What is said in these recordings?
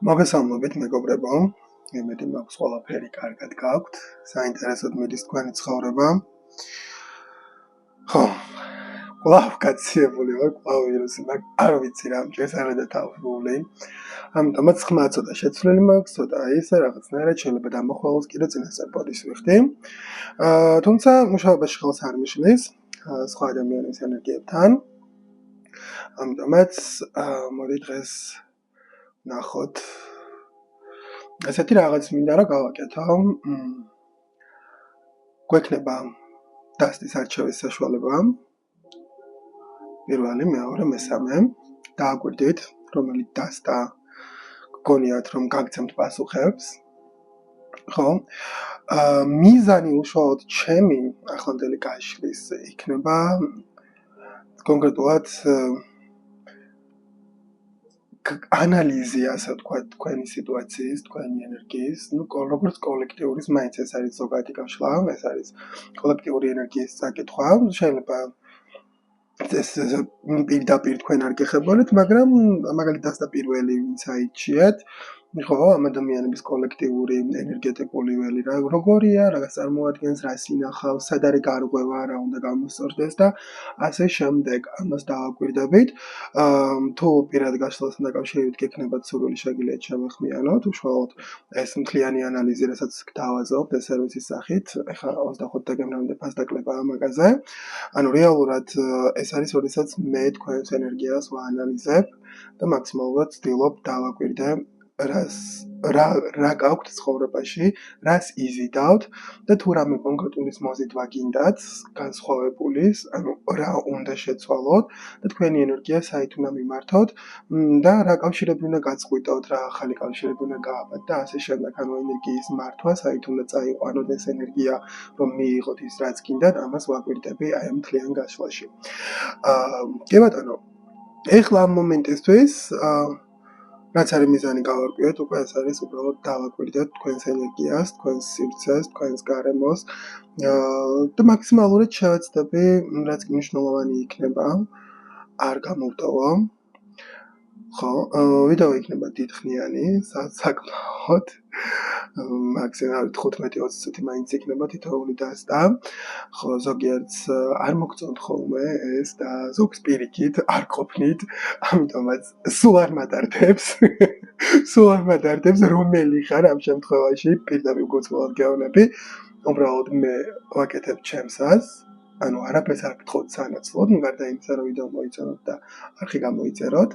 მოგესალმებით მეგობრებო, იმედი მაქვს ყველაფერი კარგად გაქვთ, საინტერესოდ მიდის თქვენი ცხოვრება. ხო, კვლავ გაციებული ვარ, კვლავ ვირუსი მაქვს, არ ვიცი რა მჭირსა და თავბრული. ამიტომაც ხმა ცოტა შეცვლილი მაქვს, ცოტა ისე რაღაცნაირად შეიძლება დამოხვალოს კიდე წინასწარ პოდის ვიხდი. თუმცა მუშაობაში ხელს არ მიშლის სხვა ადამიანის ენერგიებთან. ამიტომაც მოდი დღეს ნახოთ ესეთი რაღაც მინდა რა გავაკეთო. გვექნება დასტის არჩევის საშუალება. პირველი, მეორე, მესამე. დააკვირდით, რომელი დასტა გგონიათ, რომ გაგცემთ პასუხებს. ხო? მიზანი უშუალოდ ჩემი ახლანდელი გაშლის იქნება კონკრეტულად ანალიზი, ასე ვთქვათ, თქვენი სიტუაციის, თქვენი ენერგიის, როგორც კოლექტიურის, მაინც ეს არის ზოგადი გაშლა, ეს არის კოლექტიური ენერგიის საკითხვა, შეიძლება ეს პირდაპირ თქვენ არ გეხებოდეთ, მაგრამ მაგალითად დასტა პირველი ვინც აიჩიათ, ხო, ამ ადამიანების კოლექტიური ენერგეტიკული ველი როგორია, რაღაც წარმოადგენს, რას ინახავს, სად არის გარღვევა, რა უნდა გამოსწორდეს და ასე შემდეგ. ამას დავაკვირდებით. თუ პირად გაშლასთან დაკავშირებით გექნებათ სურვილი, შეგიძლიათ შემეხმიანოთ, უშუალოდ ეს მთლიანი ანალიზი, რასაც გავაზრობთ ეს სერვისის სახით, ეხლა 25 დეკემბრამდე ფასდაკლებაა მაგაზე. ანუ რეალურად ეს არის, როდესაც მე თქვენს ენერგიას ვაანალიზებ და მაქსიმალურად ვცდილობ დავაკვირდე რა გაქვთ ცხოვრებაში, რას იზიდავთ და თუ რამე კონკრეტულის მოზიდვა გინდათ, განსხვავებულის, ანუ რა უნდა შეცვალოთ და თქვენი ენერგია საით უნდა მიმართოთ და რა კავშირები უნდა გაწყვიტოთ, რა ახალი კავშირები უნდა გააბათ და ასე შემდეგ. ანუ ენერგიის მართვა საით უნდა წაიყვანოთ ეს ენერგია, რომ მიიღოთ ის რაც გინდათ, ამას ვაკვირდები აი ამ მთლიან გაშლაში. კი ბატონო, ეხლა ამ მომენტისთვის რაც არის მიზანი გავარკვიოთ, უკვე ეს არის უბრალოდ დავაკვირდეთ თქვენს ენერგიას, თქვენს სივრცეს, თქვენს გარემოს და მაქსიმალურად შევეცდები, რაც მნიშვნელოვანი იქნება, არ გამოვტოვო. ხო, ვიდეო იქნება დიდხნიანი, საკმაოდ მაქსიმალურად 15-20 წუთი მაინც იქნება თითოეული დასტა. ხო, ზოგიერთს არ მოგწონთ ხოლმე ეს და ზოგს პირიქით არ ყოფნით, ამიტომაც სულ არ მატარდებს, რომელი ხარ ამ შემთხვევაში, პირდაპირ გულწრფელად გეუბნები, უბრალოდ მე ვაკეთებ ჩემსას. ანუ არაფერს არ გთხოვთ სანაცვლოდ, გარდა იმისა, რომ ვიდეო მოიწონოთ და არხი გამოიწეროთ.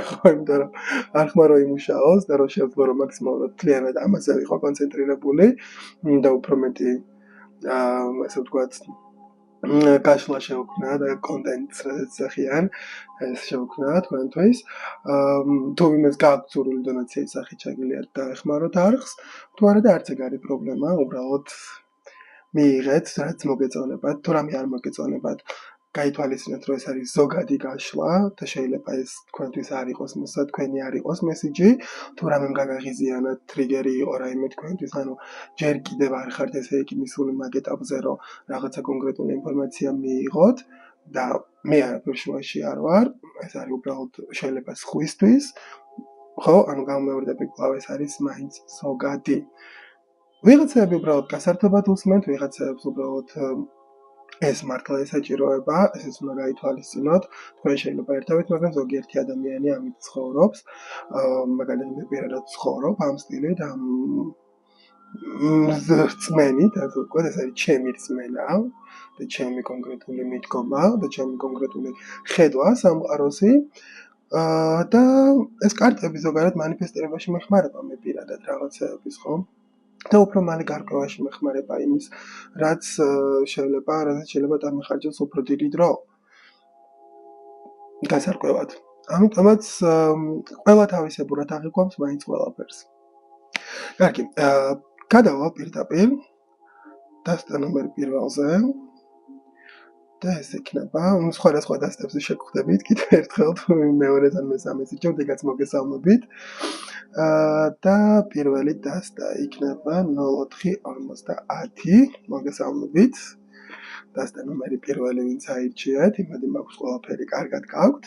ხო, იმიტომ რომ არხმა რო იმუშაოს და რომ შევძლო რომ მაქსიმალურად მთლიანად ამაზე ვიყო კონცენტრირებული და უფრო მეტი ასე ვთქვათ გაშლა შევქმნა და კონტენტს ზახიან ეს შევქმნა თქვენთვის. თუ იმას გაქვთ სურვილი დონაციის სახით შეგიძლიათ დაეხმაროთ არხს, თუ არა და არც ეგ არის პრობლემა, უბრალოდ მიიღეთ რაც მოგეწონებათ, თუ რამე არ მოგეწონებათ, გაითვალისწინეთ, რომ ეს არის ზოგადი გაშლა და შეიძლება ეს თქვენთვის არ იყოს მოსა, თქვენი არ იყოს მესიჯი, თუ რამე გაგაღიზიანოთ, ტრიგერი იყო რაიმე თქვენთვის, ანუ ჯერ კიდევ არ ხართ ესე იგი მისული მაგ ეტაპზე, რომ რაღაცა კონკრეტული ინფორმაცია მიიღოთ და მე არაფერ შუაში არ ვარ, ეს არის უბრალოდ შეიძლება სხვისთვის, ხო, ანუ გამომევრდები კვლავ ეს არის მაინც ზოგადი. ვიღაცები უბრალოდ გასართობად უსმენთ, ვიღაცებს უბრალოდ ეს მართლა ესაჭიროება, ესეც უნდა გაითვალისწინოთ. თქვენ შეიძლება ერთავით, მაგრამ ზოგიერთი ადამიანი ამით ცხოვრობს. მაგალითად მე პირადად ცხოვრობ ამ სტილით, ამ რწმენით, ასე ვთქვათ, ეს არის ჩემი რწმენა და ჩემი კონკრეტული მიდგომა და ჩემი კონკრეტული ხედვა სამყაროსი. და ეს კარტები ზოგადად მანიფესტირებაში მეხმარება მე პირადად რაღაცეების, ხო? და უფრო მალე გარკვევაში მეხმარება იმის, რაც შეიძლება დამეხარჯოს უფრო დიდი დრო გასარკვევად. ამიტომაც ყველა თავისებურად აღიქვამს მაინც ყველაფერს. კარგი, გადავალ პირდაპირ დასტა ნომერ პირველზე და ეს იქნება სხვადასხვა დასტებზე შეგხვდებით კიდევ ერთხელ მეორედან მესამეზე ჯობდიგაც მოგესალმებით. და პირველი დასტა იქნება 0450 მოგესალმებით. დასტა ნომერი პირველი ვინც აირჩიეთ, იმედი მაქვს ყველაფერი კარგად გაქვთ.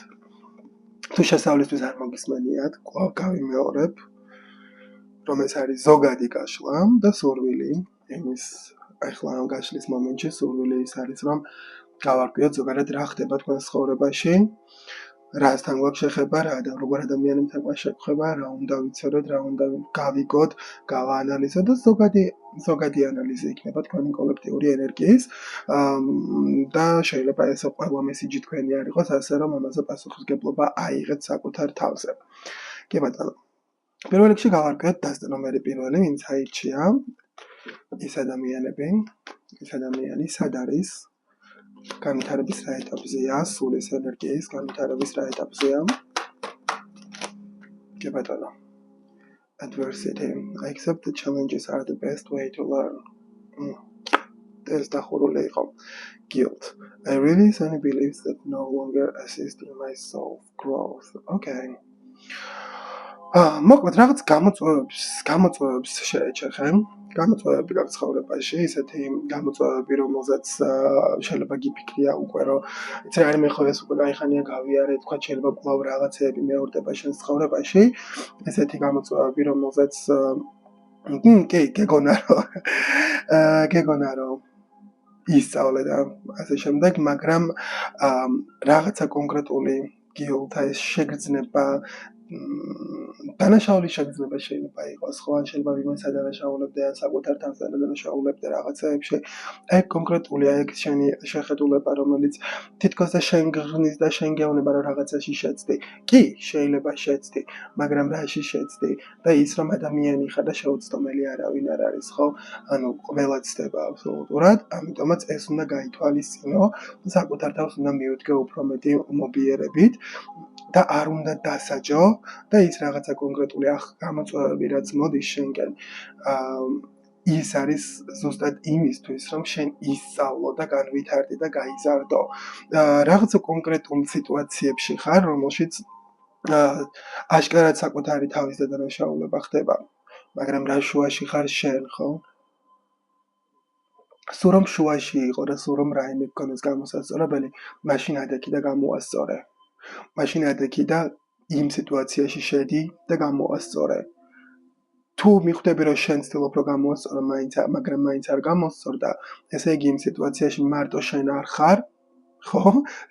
თუ შესავლისთვის არ მოგისმენიათ, კვლავ გავიმეორებ, რომ ეს არის ზოგადი გაშლა და სურვილი, იმის ახლა ამ გაშლის მომენტში სურვილი ის არის, რომ გავარკვიოთ ზოგადად რა ხდება თქვენს ცხოვრებაში, რასთან გვაქვს შეხება, რა და როგორ ადამიანებთან გვაქვს შეხება, რა უნდა ვიცოდოთ, რა უნდა გავიგოთ, გავაანალიზოთ და ზოგადი ანალიზი იქნება თქვენი კოლექტიური ენერგიის და შეიძლება ეს ყველა მესიჯი თქვენი არ იყოს, ასე რომ ამაზე პასუხისგებლობა აიღეთ საკუთარ თავზე. კი ბატონო. პირველ რიგში გავარკვიოთ დასტენომერი პირველი, ვინც აირჩია ის ადამიანი სად არის, განვითარების რა ეტაპზეა, სულის ენერგიის განვითარების რა ეტაპზეა. კი ბატონო. Adversity. I accept the challenges are the best way to learn. ეს დახურული იყო. Guilt. I really strongly believe that no longer assist in my self growth. Okay. მოკლედ რაღაც გამოწვევებს შეეჩეხე. გამოწვევები გაქვს ცხოვრებაში, ისეთი გამოწვევები, რომელზეც შეიძლება გიფიქრია უკვე, რომ იცი რა არის მე ხო ეს უკვე გაიხანია გავიარე, თქვა შეიძლება კვლავ რაღაცეები მეორდება შენს ცხოვრებაში, ესეთი გამოწვევები, რომელზეც კი, გეგონა რომ ისწავლე და ასე შემდეგ, მაგრამ რაღაცა კონკრეტული guilt ეს შეგრძნება დანაშაულის შეგრძნება შეიძლება იყოს, ხო, ან შეიძლება ვინმეს ადანაშაულებდე, ან საკუთარ თავს ადანაშაულებდე რაღაცეებში. აი კონკრეტული აი ეს შენი შეხედულება, რომელიც თითქოს და შენ გღნის და შენ გეუბნება, რომ რაღაცაში შეცდი. კი, შეიძლება შეცდი, მაგრამ რაში შეცდი? და ის რომ ადამიანი ხარ და შეუცდომელი არავინ არ არის, ხო? ანუ ყველა ცდება აბსოლუტურად, ამიტომაც ეს უნდა გაითვალისწინო, საკუთარ თავს უნდა მიუდგე უფრო მეტი მობიერებით. და არ უნდა დასაჯო და ის რაღაცა კონკრეტული გამოწვევები რაც მოდის შენგან ის არის ზუსტად იმისთვის რომ შენ ისწავლო და განვითარდე და გაიზარდო რაღაცა კონკრეტულ სიტუაციებში ხარ რომელშიც აშკარად საკუთარი თავის დანაშაულება ხდება მაგრამ რა შუაში ხარ შენ ხო სულ რომ შუაში იყო და სულ რომ რაიმე გქონდეს გამოსასწორებელი მაშინ ადექი და გამოასწორე მაშინ ადექი და იმ სიტუაციაში შედი და გამოასწორე. თუ მიხვდები რომ შენ ცდილობ რომ გამოასწორო, მაგრამ მაინც არ გამოსწორდა, ესე იგი იმ სიტუაციაში მარტო შენ არ ხარ, ხო?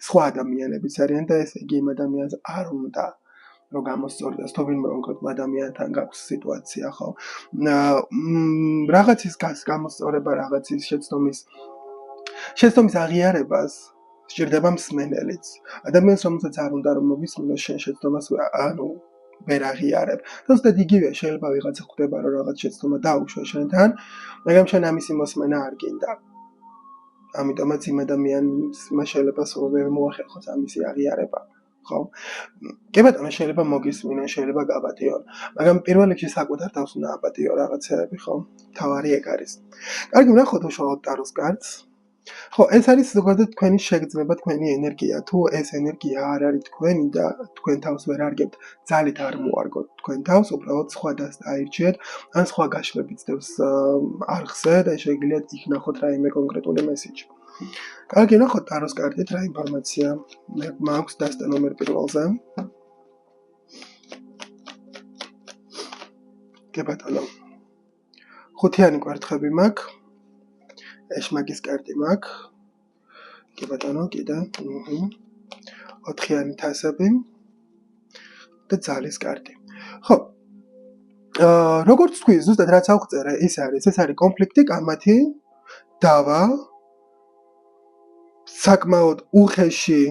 სხვა ადამიანებიც არიან და ესე იგი იმ ადამიანს არ უნდა რომ გამოსწორდეს, თუ ვინმე კონკრეტულ ადამიანთან გაქვს სიტუაცია, ხო? რაღაცის გამოსწორება, რაღაცის შეცდომის აღიარებას სჭირდება მსმენელიც. ადამიანს რომელსაც არ უნდა რომ მოვისმინოს შენ შეცდომას ვერ აღიარებ. ზუსტად იგივე შეიძლება ვიღაცა ხვდება რომ რაღაც შეცდომა დაუშვა შენთან, მაგრამ შენ ამისი მოსმენა არ გინდა. ამიტომაც იმ ადამიანს შეიძლება სულ ვერ მოახერხოს ამისი აღიარება. ხო? კი ბატონო შეიძლება მოგისმინონ, შეიძლება გაბატიონ, მაგრამ პირველ რიგში საკუთარ თავს უნდა აპატიო რაღაცეები, ხო? თავარი ეგ არის. კარგი, ვნახოთ უშუალოდ ტაროს კარტს. ხო, ეს არის ზოგადად თქვენი შეგრძნება, თქვენი ენერგია. თუ ეს ენერგია არ არის თქვენი და თქვენ თავს ვერ არგებთ, ძალით არ მოარგოთ თქვენ თავს, უბრალოდ სხვა დააირჩიეთ, ან სხვა გაშლებით ძდევს არხზე და შეგიძლიათ იქ ნახოთ რაიმე კონკრეტული მესიჯი. კარგი, ნახოთ ტაროს კარტით რა ინფორმაცია მაქვს დასტენომერ პირველზე. კი ბატონო. ხუთიანი კვერთხები მაქვს. ეშმაკის კარტი მაქვს. კი ბატონო, კიდე. ოთხიანი თასები და ძალის კარტი. ხო. როგორც თქვი, ზუსტად რაც აღწერე, ეს არის კონფლიქტი, კამათი, დავა, საკმაოდ უხეში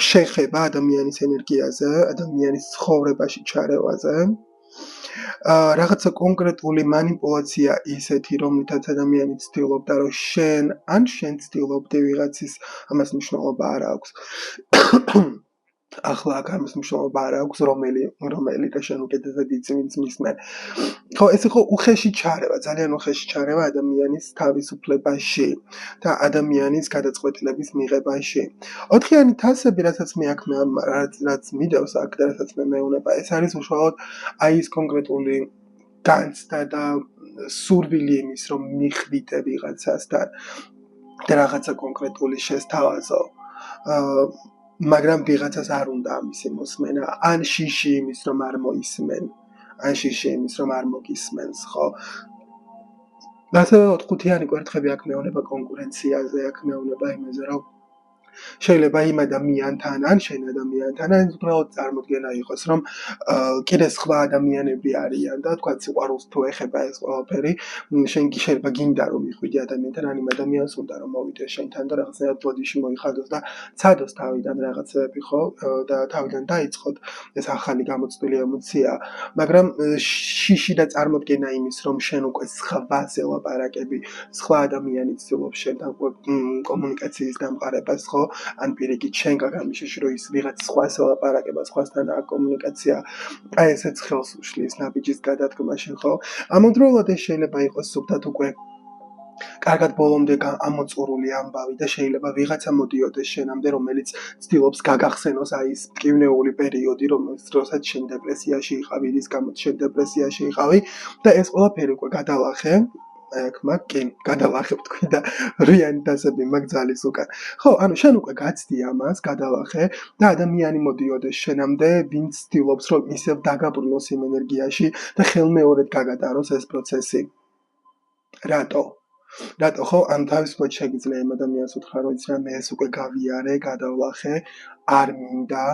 შეხება ადამიანის ენერგიაზე, ადამიანის ცხოვრებაში ჩარევაზე. რაღაცა კონკრეტული манипуляция ისეთი, რომლითაც ადამიანი ცდილობდა, რომ შენ ცდილობდი ვიღაცის ამას მნიშვნელობა არ აქვს. ახლა ამას მნიშვნელობა არ აქვს, რომელი და შენ უკეთესად იცი ვინც მისმენ. ხო, ეს იყო უხეში ჩარევა, ძალიან უხეში ჩარევა ადამიანის თავისუფლებაში და ადამიანის გადაწყვეტილების მიღებაში. ოთხიანი თასები, რასაც მიდევს აქ და რასაც მე მეუნება, ეს არის უშუალოდ აი ეს კონკრეტული განცდა და სურვილი იმის, რომ მიხვიდე ვიღაცასთან და რაღაცა კონკრეტული შესთავაზო. მაგრამ ვიღაცას არ უნდა ამისი მოსმენა, ან შიში იმის რომ არ მოისმენ, ან შიში იმის რომ არ მოგისმენს, ხო? ასევე 4-იანი კვერთხები აქ მეუნება კონკურენციაზე, აქ მეუნება იმაზე, რომ შეიძლება იმ ადამიანთან, ან შენ ადამიანთან, ან უბრალოდ წარმოდგენა იყოს, რომ კიდე სხვა ადამიანები არიან და თქვა სიყვარულს თუ ეხება ეს ყველაფერი, შენ კი შეიძლება გინდა რომ მიხვიდე ადამიანთან, ან იმ ადამიანს უნდა რომ მოვიდეს შენთან და რაღაცნაირად ბოდიში მოიხადოს და ცადოს თავიდან რაღაცები, ხო? და თავიდან დაიწყოთ ეს ახალი გამოცდილი ემოცია, მაგრამ შიში და წარმოდგენა იმის, რომ შენ უკვე სხვაზე ლაპარაკები, სხვა ადამიანი ცდილობს შენთან კომუნიკაციის დამყარებას, ხო? ან პირიქით შენ გაგამიშეში რომ ის ვიღაც სხვას ელაპარაკება, სხვასთან აქვს კომუნიკაცია, აი ესეც ხელს უშლის ნაბიჯის გადადგმაში, ხო? ამავდროულად ეს შეიძლება იყოს სუფთად უკვე კარგად ბოლომდე ამოწურული ამბავი და შეიძლება ვიღაცა მოდიოდეს შენამდე, რომელიც ცდილობს გაგახსენოს აი ეს მტკივნეული პერიოდი, რომელსაც შენ დეპრესიაში იყავი, რის გამოც შენ დეპრესიაში იყავი და ეს ყველაფერი უკვე გადალახე. აქ მაგ გადალახებ თქვი და რიანი დასები მაგ ძალის უკან. ხო, ანუ შენ უკვე გაცდი ამას, გადალახე და ადამიანი მოდიოდეს შენამდე, ვინც ცდილობს რომ ისევ დაგაბრუნოს იმ ენერგიაში და ხელმეორედ გაგატაროს ეს პროცესი. რატო, ხო, ან თავისუფლად შეგიძლია იმ ადამიანს უთხრა, რომ იცი რა, მე ეს უკვე გავიარე, გადავლახე, არ მინდა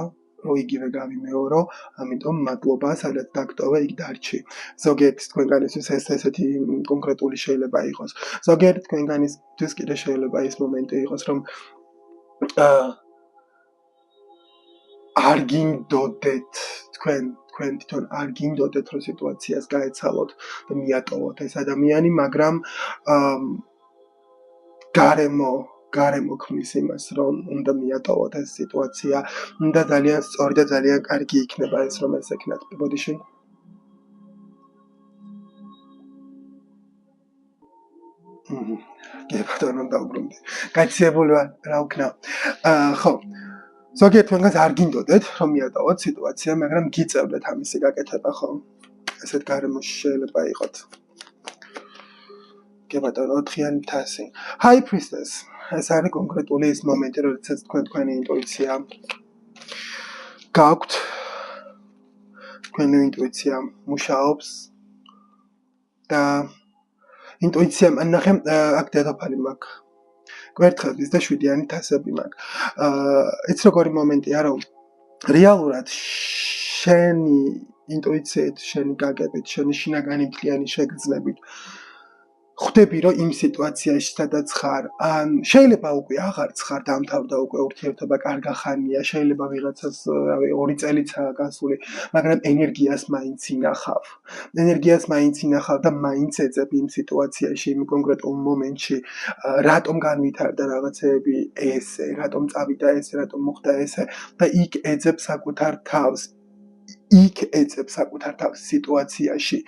რომ იგივე გავიმეორო, ამიტომ მადლობა, სადაც დაგტოვე, იქ დარჩი. ზოგიერთი თქვენგანისთვის ესეთი კონკრეტული შეიძლება იყოს. ზოგიერთი თქვენგანისთვის კიდე შეიძლება ის მომენტი იყოს, რომ არ გინდოდეთ თქვენ თვითონ არ გინდოდეთ რომ სიტუაციას გაეცალოთ და მიატოვოთ ეს ადამიანი, მაგრამ გარემო ქმნის იმას, რომ უნდა მიატოვოთ ეს სიტუაცია და ძალიან სწორი და ძალიან კარგი იქნება ეს, რომ ეს ეკნათ ბოდიში. კი ბატონო, დაუბრუნდი. გაიციებული ვარ, რა ვქნა. ხო. ზოგიერთ თქვენგანს არ გინდოდეთ რომ მიატოვოთ სიტუაცია, მაგრამ გიწევდეთ ამისი გაკეთება, ხო? ესეთ გარემოში შეიძლება იყოთ. კი ბატონო, 4-იანი თასი. High Priestess. ეს არის კონკრეტული ის მომენტი, როდესაც თქვენი ინტუიცია გაქვთ. თქვენი ინტუიცია მუშაობს და ინტუიცია ნახე აქ დედოფალი მაქვს. კვერთხების და 7-იანი თასები მაქვს. ეს როგორი მომენტია, რომ რეალურად შენი ინტუიციით, შენი გაგებით, შენი შინაგანი მთლიანი შეგრძნებით ხვდები, რომ იმ სიტუაციაში სადაც ხარ, ან შეიძლება უკვე აღარც ხარ, დამთავრდა უკვე ურთიერთობა, კარგა ხანია, შეიძლება ვიღაცას 2 წელიცაა გასული, მაგრამ ენერგიას მაინც ინახავ და მაინც ეძებ იმ სიტუაციაში, იმ კონკრეტულ მომენტში, რატომ განვითარდა რაღაცეები ესე, რატომ წავიდა ესე, რატომ მოხდა ესე და იქ ეძებ საკუთარ თავს სიტუაციაში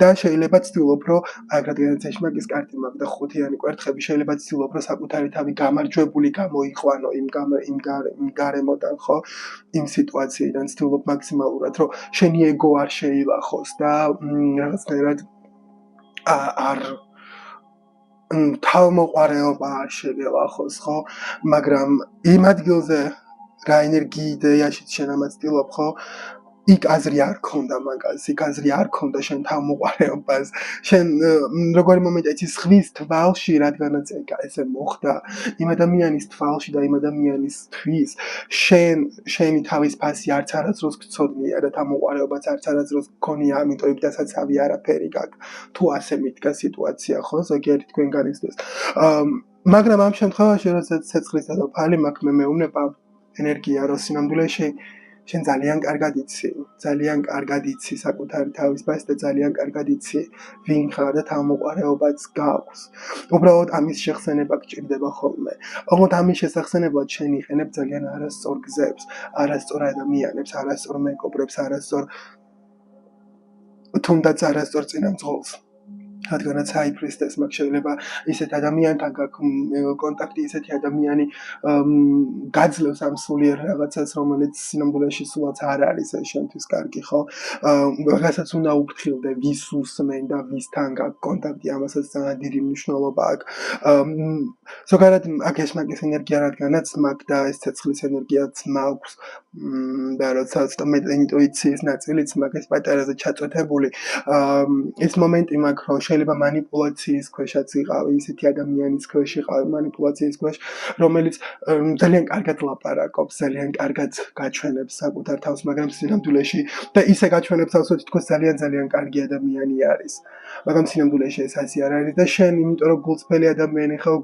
და შეიძლება ცდილობ, რომ აგრადიანციაში მაგის კარტი მაქვს და 5-იანი კვერთხები შეიძლება ცდილობ, რომ საკუთარი თავი გამარჯვებული გამოიყვანო იმ გარემოდან, ხო? იმ სიტუაციიდან ცდილობ მაქსიმალურად, რომ შენი ეგო არ შეილახოს და რაღაცნაირად არ თავმოყარეობა არ შეგელახოს, ხო? მაგრამ იმ ადგილზე რა ენერგიიდეაში შენ ამას ცდილობ, ხო? იქ აზრი არ ქონდა მაგას, იქ აზრი არ ქონდა შენ თავმოყარეობას, შენ როგორი მომენტია, იცი სხვის თვალში, რადგანაც ესე მოხდა, იმ ადამიანის თვალში და იმ ადამიანისთვის შენი თავის ფასი არც არასდროს გწოდნია და თავმოყარეობაც არც არასდროს გქონია, ამიტომ იქ დასაცავი არაფერი გაქვს. თუ ასე მიდგა სიტუაცია, ხო, ზოგიერთი თქვენგანისთვის. მაგრამ ამ შემთხვევაში, როდესაც ცეცხლის დედოფალი მაქვს, მე მეუბნება ენერგია, რომ სინამდვილეში შენ ძალიან კარგად იცი საკუთარი თავის ფასი და ძალიან კარგად იცი ვინ ხარ და თავმოყარეობაც გაქვს. უბრალოდ ამის შეხსენება გჭირდება ხოლმე. ოღონდ ამის შესახსენებლად შენ იყენებ ძალიან არასწორ გზებს, არასწორ ადამიანებს, არასწორ მეგობრებს, თუნდაც არასწორ წინამძღოლს. რადგანაც აიფრესდეს მაგ შეიძლება ისეთ ადამიანთან გაქვს კონტაქტი ისეთი ადამიანი გაძლევს ამ სულიერ რაღაცას რომელიც სინამდვილეში სულაც არ არის ეს შენთვის კარგი ხო რაღაცაც უნდა უფრთხილდე ვის უსმენ და ვისთან გაქვს კონტაქტი ამასაც ძალიან დიდი მნიშვნელობა აქვს ზოგადად აქ ესმაკის ენერგია რადგანაც მაგ და ეს ცეცხლის ენერგიაც მაქვს და როცა მეტ ინტუიციის ნაწილიც მაგ ეს პატარაზე ჩაწვეთებული ეს მომენტი მაქვს რომ შეიძლება манипуляციის ქვეშაც იყავი ისეთი ადამიანის ქვეშ იყავი манипуляციის ქვეშ რომელიც ძალიან კარგად ლაპარაკობს ძალიან კარგად გაჩვენებს საკუთარ თავს მაგრამ სინამდვილეში და ისე გაჩვენებს თავს რომ თითქოს ძალიან კარგი ადამიანი არის მაგრამ სინამდვილეში ეს ასე არ არის და შენ იმიტომ რომ გულწრფელი ადამიანი ხარ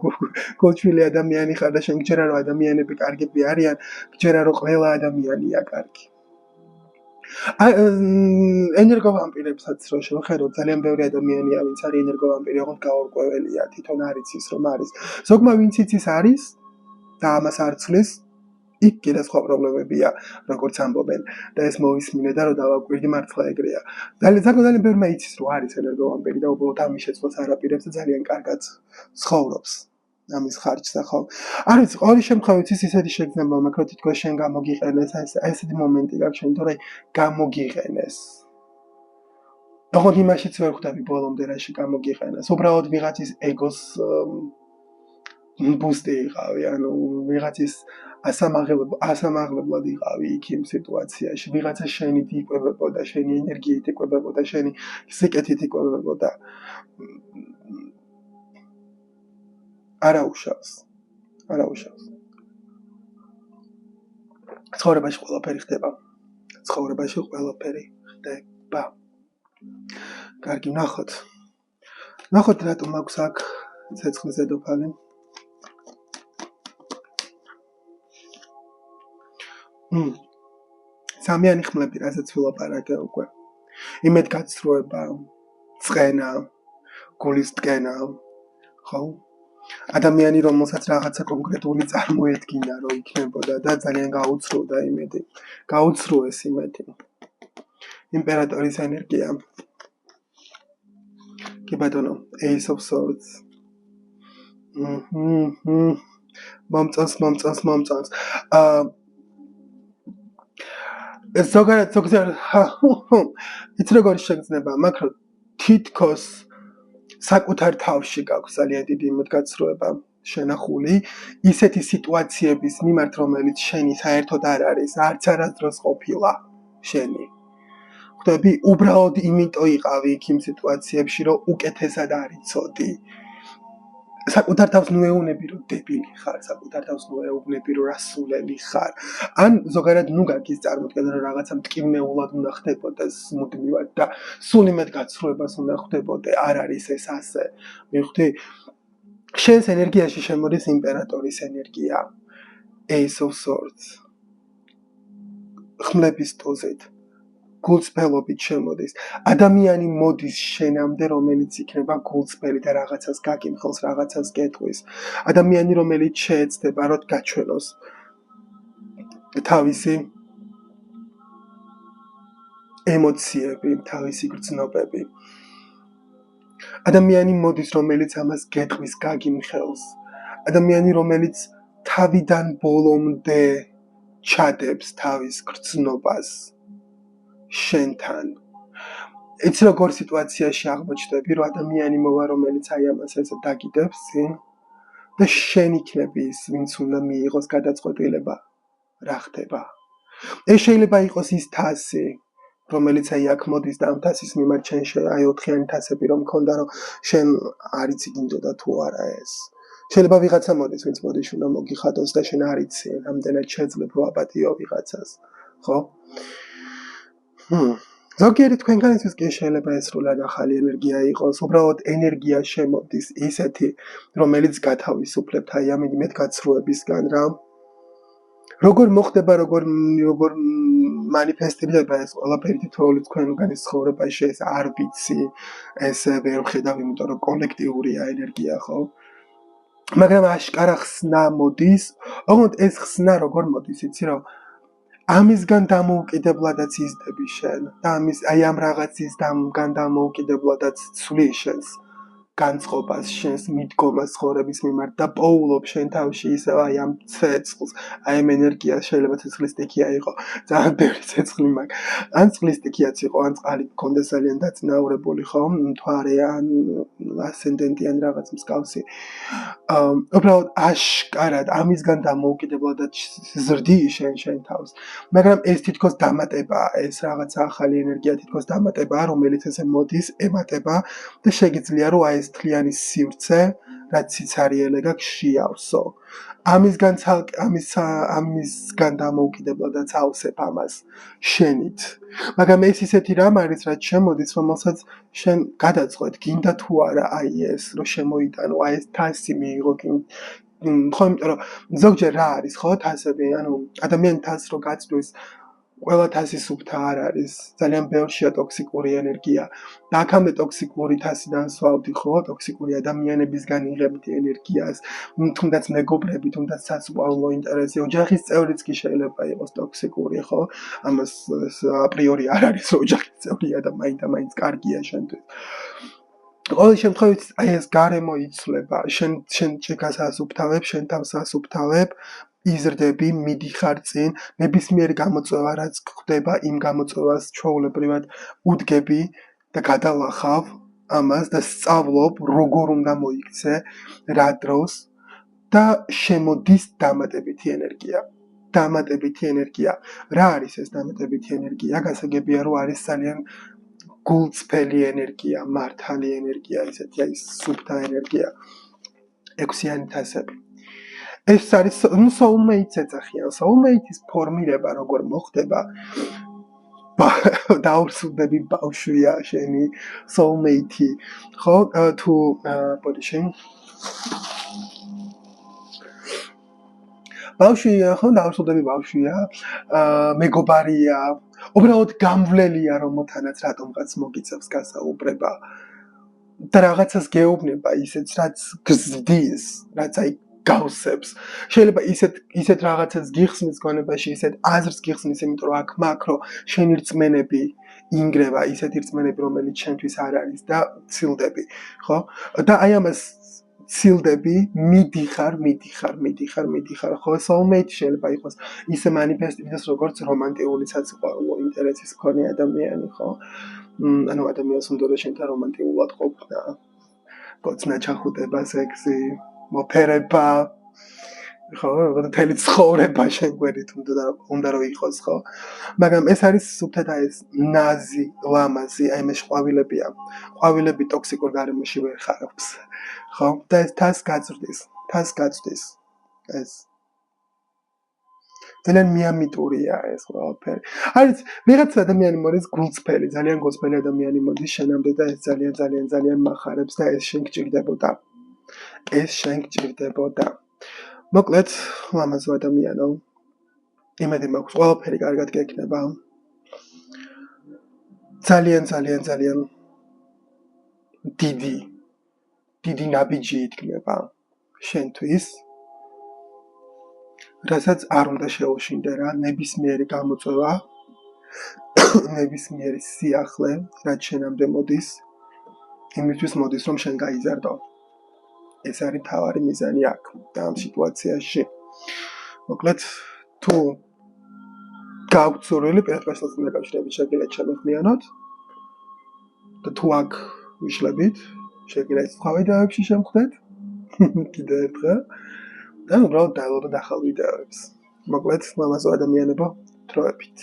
გულჩვილი ადამიანი ხარ და შენ გჯერა რომ ადამიანები კარგები არიან გჯერა რომ ყველა ადამიანია კარგი ენერგოვამპირებსაც რო შევხედოთ ძალიან ბევრი ადამიანია ვინც არის ენერგოვამპირი ოღონდ გაურკვეველია თვითონ არის ის რომ არის ზოგმა ვინც იცის არის და ამას არ ცვლის იქ კიდე სხვა პრობლემებია როგორც ამბობენ და ეს მოვისმინე და რომ დავაკვირდი მართლა ეგრეა ძალიან ბევრმა იცის რომ არის ენერგოვამპირი და უბრალოდ ამის შეცვლას არ აპირებს და ძალიან კარგად ცხოვრობს ამის ხარჯზე ხო არ ვიცი ყოველ შემთხვევით ისეთი შეგრძნება მაქვს რომ თითქოს შენ გამოგიყენეს ესეთი მომენტი გაქვს შენ თორე გამოგიყენეს ოღონდ იმაშიც ვერ ხვდები ბოლომდე რაში გამოგიყენეს უბრალოდ ვიღაცის ეგოს ბუსტი იყავი ანუ ვიღაცის ასამაღლებლად იყავი იქ იმ სიტუაციაში ვიღაცა შენით იკვებებოდა შენი ენერგიით იკვებებოდა შენი სიკეთით იკვებებოდა არაუშავს ცხოვრებაში ყველაფერი ხდება კარგი ნახოთ რატომ აქვს აქ ცეცხლის დედოფალი სამიანი ხმლები რასაც ვილაპარაკე უკვე იმედგაცრუება წყენა გულის ტკენა ხო ადამიანი რომელსაც რაღაცა კონკრეტული წარმოედგინა რომ იქნებოდა და ძალიან გაუცრუდა იმედი გაუცრუეს იმედი იმპერატორის ენერგია კი ბატონო Ace of Swords მომწონს ზოგადად იცი როგორ შეგრძნება მაქვს რომ თითქოს საკუთარ თავში გაქვს ძალიან დიდი იმედგაცრუება შენახული ისეთი სიტუაციების მიმართ რომელიც შენი საერთოდ არ არის არც არასდროს ყოფილა შენი ხვდები უბრალოდ იმიტომ იყავი იქ იმ სიტუაციებში რომ უკეთესად არ იცოდი საკუთარ თავს ნუეუნები რომ დებილი ხარ საკუთარ თავს ნუეუნები რომ რასულელი ხარ ან ზოგადად ნუ გაგის წარმოქმნა რომ რაღაცა მტკივნეულად უნდა ხდებოდეს მუდმივად და სულ იმედგაცრუებას უნდა ხდებოდე არ არის ეს ასე მივხვდი შენს ენერგიაში შემოდის იმპერატორის ენერგია Ace of Swords ხმლების ტოზეთ გულწრფელობით შემოდის ადამიანი მოდის შენამდე რომელიც იქნება გულწრფელი და რაღაცას გაგიმხელს რაღაცას გეტყვის ადამიანი რომელიც შეეცდება რომ გაჩვენოს თავისი ემოციები თავისი გრძნობები ადამიანი მოდის რომელიც ამას გეტყვის გაგიმხელს ადამიანი რომელიც თავიდან ბოლომდე ჩადებს თავის გრძნობას შენთან იცი როგორ სიტუაციაში აღმოჩნდები რომ ადამიანი მოვა რომელიც აი ამას ესე დაგიდებს და შენ იქნები ის ვინც უნდა მიიღოს გადაწყვეტილება რა ხდება ეს შეიძლება იყოს ის თასი რომელიც აი აქ მოდის და ამ თასის მიმართ შენ აი 4-იანი თასები რომ მქონდა რომ შენ არ იცი გინდოდა თუ არა ეს შეიძლება ვიღაცა მოდის ვინც მოდის უნდა მოგიხადოს და შენ არ იცი რამდენად შეძლებ რომ აპატიო ვიღაცას ხო ზოგიერთი თქვენგანისთვის კი შეიძლება ეს სრულად ახალი ენერგია იყოს უბრალოდ ენერგია შემოდის ისეთი რომელიც გათავისუფლებთ აი ამ იმედგაცრუებისგან რა როგორ მოხდება როგორ манифестირდება ეს ყველაფერი თითოეული თქვენგანის ცხოვრებაში ეს არ ვიცი ეს ვერ ვხედავ იმიტომ რომ კოლექტიურია ენერგია ხო მაგრამ აშკარა ხსნა მოდის ოღონდ ეს ხსნა როგორ მოდის იცი რომ ამისგან დამოუკიდებლადაც იზრდები შენ და ამის აი ამ რაღაცისგან დამოუკიდებლადაც ცვლის შენს განწყობას, შენს მიდგომას ცხოვრების მიმართ და პოულობ შენ თავში ისევ აი ამ ცეცხლს, აი ამ ენერგიას, შეიძლება ცეცხლის სტიქია იყო, ძალიან ბევრი ცეცხლი მაქვს. ან წყლის სტიქიაც იყო, ან წყალი გქონდა ძალიან დაწინაურებული, ხო? მთვარე ან ასცენდენტი ან რაღაც მსგავსი. უბრალოდ აშკარად ამისგან დამოუკიდებლად ზრდი შენ თავს. მაგრამ ეს თითქოს დამატებაა, ეს რაღაცა ახალი ენერგია თითქოს დამატებაა, რომელიც ესე მოდის, ემატება და შეგიძლია რომ აი ეს თლიანი სივრცე, რაც სიცარიელე გაქვს, შეავსო. ამისგან დამოუკიდებლადაც ავსებ ამას შენით. მაგრამ ეს ისეთი რამ არის, რაც შემოდის, რომელსაც შენ გადაწყვეტ, გინდა თუ არა აი ეს, რომ შემოიტანო, აი ეს თასი მიიღო, ხო, იმიტომ რომ ზოგჯერ რა არის, ხო, თასები, ანუ ადამიანი თასს რო გაწვდის, ყველა თასი სუფთა არ არის, ძალიან ბევრშია ტოქსიკური ენერგია. და აქამდე ტოქსიკური თასიდან სვავდი, ხო, ტოქსიკური ადამიანებისგან იღებდი ენერგიას, თუნდაც მეგობრები, თუნდაც სასწავლო ინტერესი, ოჯახის წევრიც კი შეიძლება იყოს ტოქსიკური, ხო? ამას აპრიორი არ არის, რომ ოჯახის წევრია და მაინც კარგია შენთვის. ყოველ შემთხვევაში აი ეს გარემო იცვლება, შენ ჭიქას ასუფთავებ, შენ თავს ასუფთავებ, იზრდები, მიდიხარ წინ, ნებისმიერი გამოწვევა რაც ხდება, იმ გამოწვევას ჩვეულებრივად უდგები და გადალახავ ამას და სწავლობ, როგორ უნდა მოიქცე, რა დროს და შემოდის დამატებითი ენერგია. დამატებითი ენერგია. რა არის ეს დამატებითი ენერგია? გასაგებია, რომ არის ძალიან გულწრფელი ენერგია, მართალი ენერგია, ისეთი აი სუფთა ენერგია. 6-იანი თასები. ეს არის soulmate-ს ეძახიან. soulmate-ის ფორმირება როგორ მოხდება? დაურსულდები ბავშვია შენი soulmate-ი, ხო? თუ პოდიშენ ბავშვია, ხო, დაურსულდები ბავშვია, მეგობარია, უბრალოდ გამვლელია, რომელთანაც რატომღაც მოგიწევს გასაუბრება. და რაღაცას გეუბნება ისეც, რაც გზდის, რაც აი გავსებს. შეიძლება ისეთ რაღაცას გიხსნის გონებაში, ისეთ აზრს გიხსნის, იმიტომ რომ აქ მაქრო შენი რწმენები ინგრევა, ისეთი რწმენები, რომელიც შენთვის არ არის და ცილდები, ხო? და აი ამას ცილდები, მიდიხარ, ხო? soulmate შეიძლება იყოს ისე მანიფესტირდეს, როგორც რომანტიული საცეკვაო ინტერესის მქონე ადამიანი, ხო? ანუ ადამიანს უნდა რომ შენთან რომანტიულად ყოფნა, გოცნა, ჩახუტება, სექსი, მოფერება, ხო, მთელი ცხოვრება შენ გვერდით უნდა რომ იყოს, ხო? მაგრამ ეს არის სუფთა და ეს ნაზი, ლამაზი, აი მე ყვავილებია. ყვავილები ტოქსიკურ გარემოში ვერ ხარობს, ხო? და ეს თას გაწვდის. ეს ძალიან მიამიტურია ეს ყველაფერი. არის ვიღაც ადამიანი მოდის გულწრფელი, ძალიან გულწრფელი ადამიანი მოდის შენამდე და ეს ძალიან მახარებს და ეს შენ გჭირდებოდა. მოკლედ, ლამაზ ადამიანო. იმედი მაქვს, ყველაფერი კარგად გექნება. ძალიან დიდი ნაბიჯი იდგმება შენთვის. რასაც არ უნდა შეუშინდე რა, ნებისმიერი გამოწვევა, ნებისმიერი სიახლე, რაც შენამდე მოდის, იმისთვის მოდის, რომ შენ გაიზარდო. ეს არის მთავარი მიზანი აქ, ამ სიტუაციაში. მოკლედ, თუ გაქვთ სურვილი პირადპასუხისგან დაკავშირებით შეგიძლიათ შემოხმიანოთ და თუ აქ ვიშლებით, შეგიძლიათ სხვა ვიდეოებში შემხვდეთ. კიდევ ერთხელ. და უბრალოდ დაელოდოთ ახალ ვიდეოებს. მოკლედ, ლამაზ ადამიანებო, თროებით.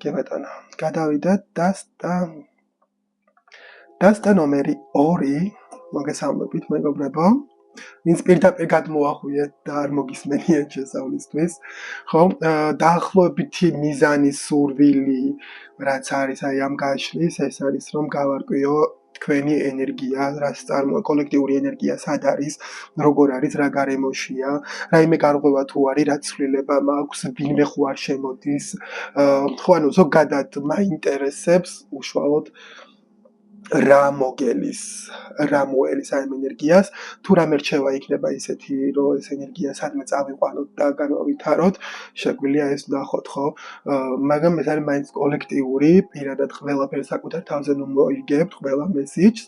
კი ბატონო, გადავიდეთ დასტა ნომერი 2, მოგესალმებით მეგობრებო. ვინც პირდაპირ გადმოახვიეთ და არ მოგისმენიათ შესავლისთვის, ხო? დაახლოებითი მიზანი, სურვილი, რაც არის აი ამ გაშლის, ეს არის რომ გავარკვიო თქვენი ენერგია, რაც კოლექტიური ენერგია სად არის, როგორ არის, რა გარემოშია, რაიმე გარღვევა თუ არის, რა ცვლილება მაქვს, ვინმე ხო არ შემოდის, ხო, ანუ ზოგადად მაინტერესებს უშუალოდ რა მოგელის, რა მოელის ამ ენერგიას, თუ რამე რჩევა იქნება ისეთი, რომ ეს ენერგია სადმე წავიყვანოთ და განავითაროთ, შეგვიძლია ეს ვნახოთ, ხო? მაგრამ ეს არის მაინც კოლექტიური, პირადად ყველაფერს საკუთარ თავზე ნუ მოიგებთ, ყველა მესიჯს.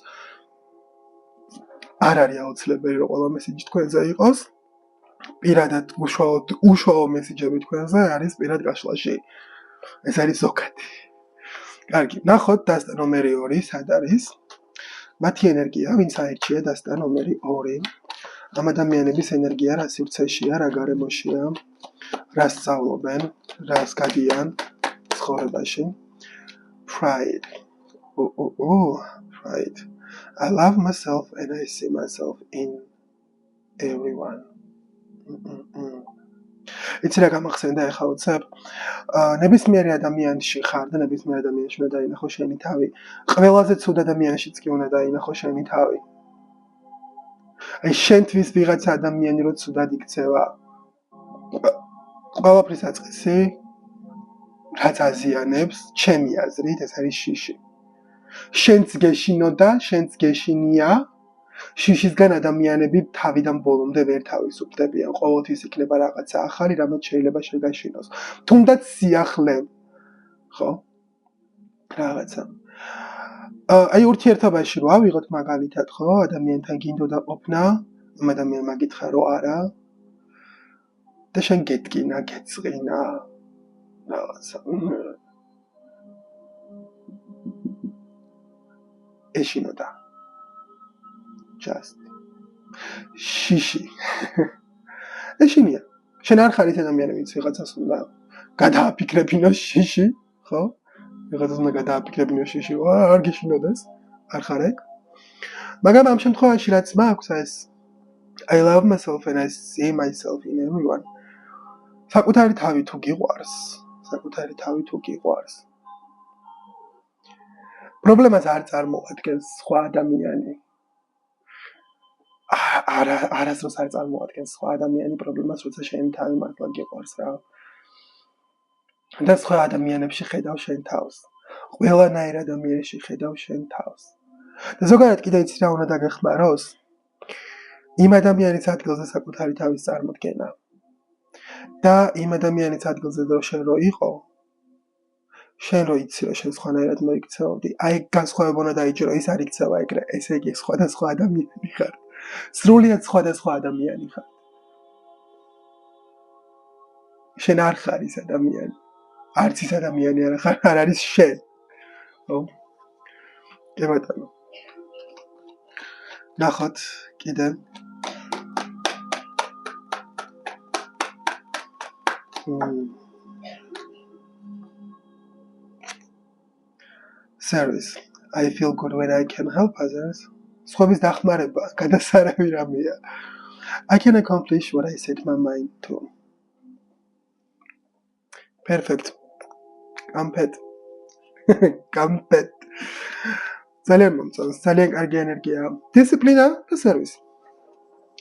არ არის აუცილებელი რომ ყველა მესიჯი თქვენზე იყოს. პირადად უშუალო მესიჯები თქვენზე არის პირად გაშლაში. ეს არის ზოგადი. კარგი, ნახოთ დასტა ნომერი 2, სად არის? მათი ენერგია, ვინც აირჩია დასტა ნომერი 2. ამ ადამიანების ენერგია რა სივრცეშია, რა გარემოშია, რა სწავლობენ, რას გადიან ცხოვრებაში. Pride. Pride. I love myself and I see myself in everyone. Იცი რა გამახსენდა ახლა უცებ? ნებისმიერი ადამიანში ხარ და ნებისმიერ ადამიანში უნდა დაინახო შენი თავი. ყველაზე ცუდ ადამიანშიც კი უნდა დაინახო შენი თავი. აი შენთვის ვიღაცა ადამიანი რო ცუდად იქცევა. ყველაფრის აწყისი რაც აზიანებს, ჩემი აზრით, ეს არის შიში. შენც გეშინო და შენც გეშინია. შიშისგან ადამიანები თავიდან ბოლომდე ვერ თავისუფლებიან. ყოველთვის იქნება რაღაცა ახალი, რამაც შეიძლება შეგაშინოს. თუნდაც სიახლე. ხო? რაღაცა. აი ურთიერთობაში რო ავიღოთ მაგალითად, ხო, ადამიანთან გინდოდა ყოფნა, ამ ადამიანმა გითხრა რომ არა. და შენ გეტკინა, გეწყინა. რაღაცა. ეშინოდა. Just. Shishi. ეშინია. შენ არ ხარ ის ადამიანი, ვინც ვიღაცას უნდა გადააფიქრებინო shishi, ხო? ვიღაცას უნდა გადააფიქრებინო shishi, არ გეშინოდეს. არ ხარ ეგ? მაგრამ ამ შემთხვევაში რაც მაქვს ეს I love myself and I see myself in everyone. საკუთარი თავი თუ გიყვარს, საკუთარი თავი თუ გიყვარს. პრობლემას არ წარმოადგენს სხვა ადამიანი. არასდროს არ წარმოადგენს სხვა ადამიანი პრობლემას, როცა შენი თავი მართლა გიყვარს რა. და სხვა ადამიანებში ხედავ შენ თავს. ყველანაირ ადამიანში ხედავ შენ თავს. და ზოგადად კიდე იცი რა უნდა დაგეხმაროს? იმ ადამიანის ადგილზე საკუთარი თავის წარმოდგენა. და იმ ადამიანის ადგილზე რო შენ რო იყო, შენ რო იცი რომ შენ სხვანაირად მოიქცეოდი, აი განსხვავება უნდა დაიჭირო, ის არ იქცევა ეგრე, ესე იგი სხვადასხვა ადამიანი ხარ. სრულიად სხვადასხვა ადამიანი ხარ. შენ არ ხარ ის ადამიანი. არც ის ადამიანი არ არის შენ. ხო? კი ბატონო. ნახოთ კიდე. Service. I feel good when I can help others. სხვების დახმარება, გადასარევი რამეა. I can accomplish what I set my mind to. Perfect. Compet. ძალიან მომწონს, ძალიან კარგი ენერგია. დისციპლინა და სერვისი.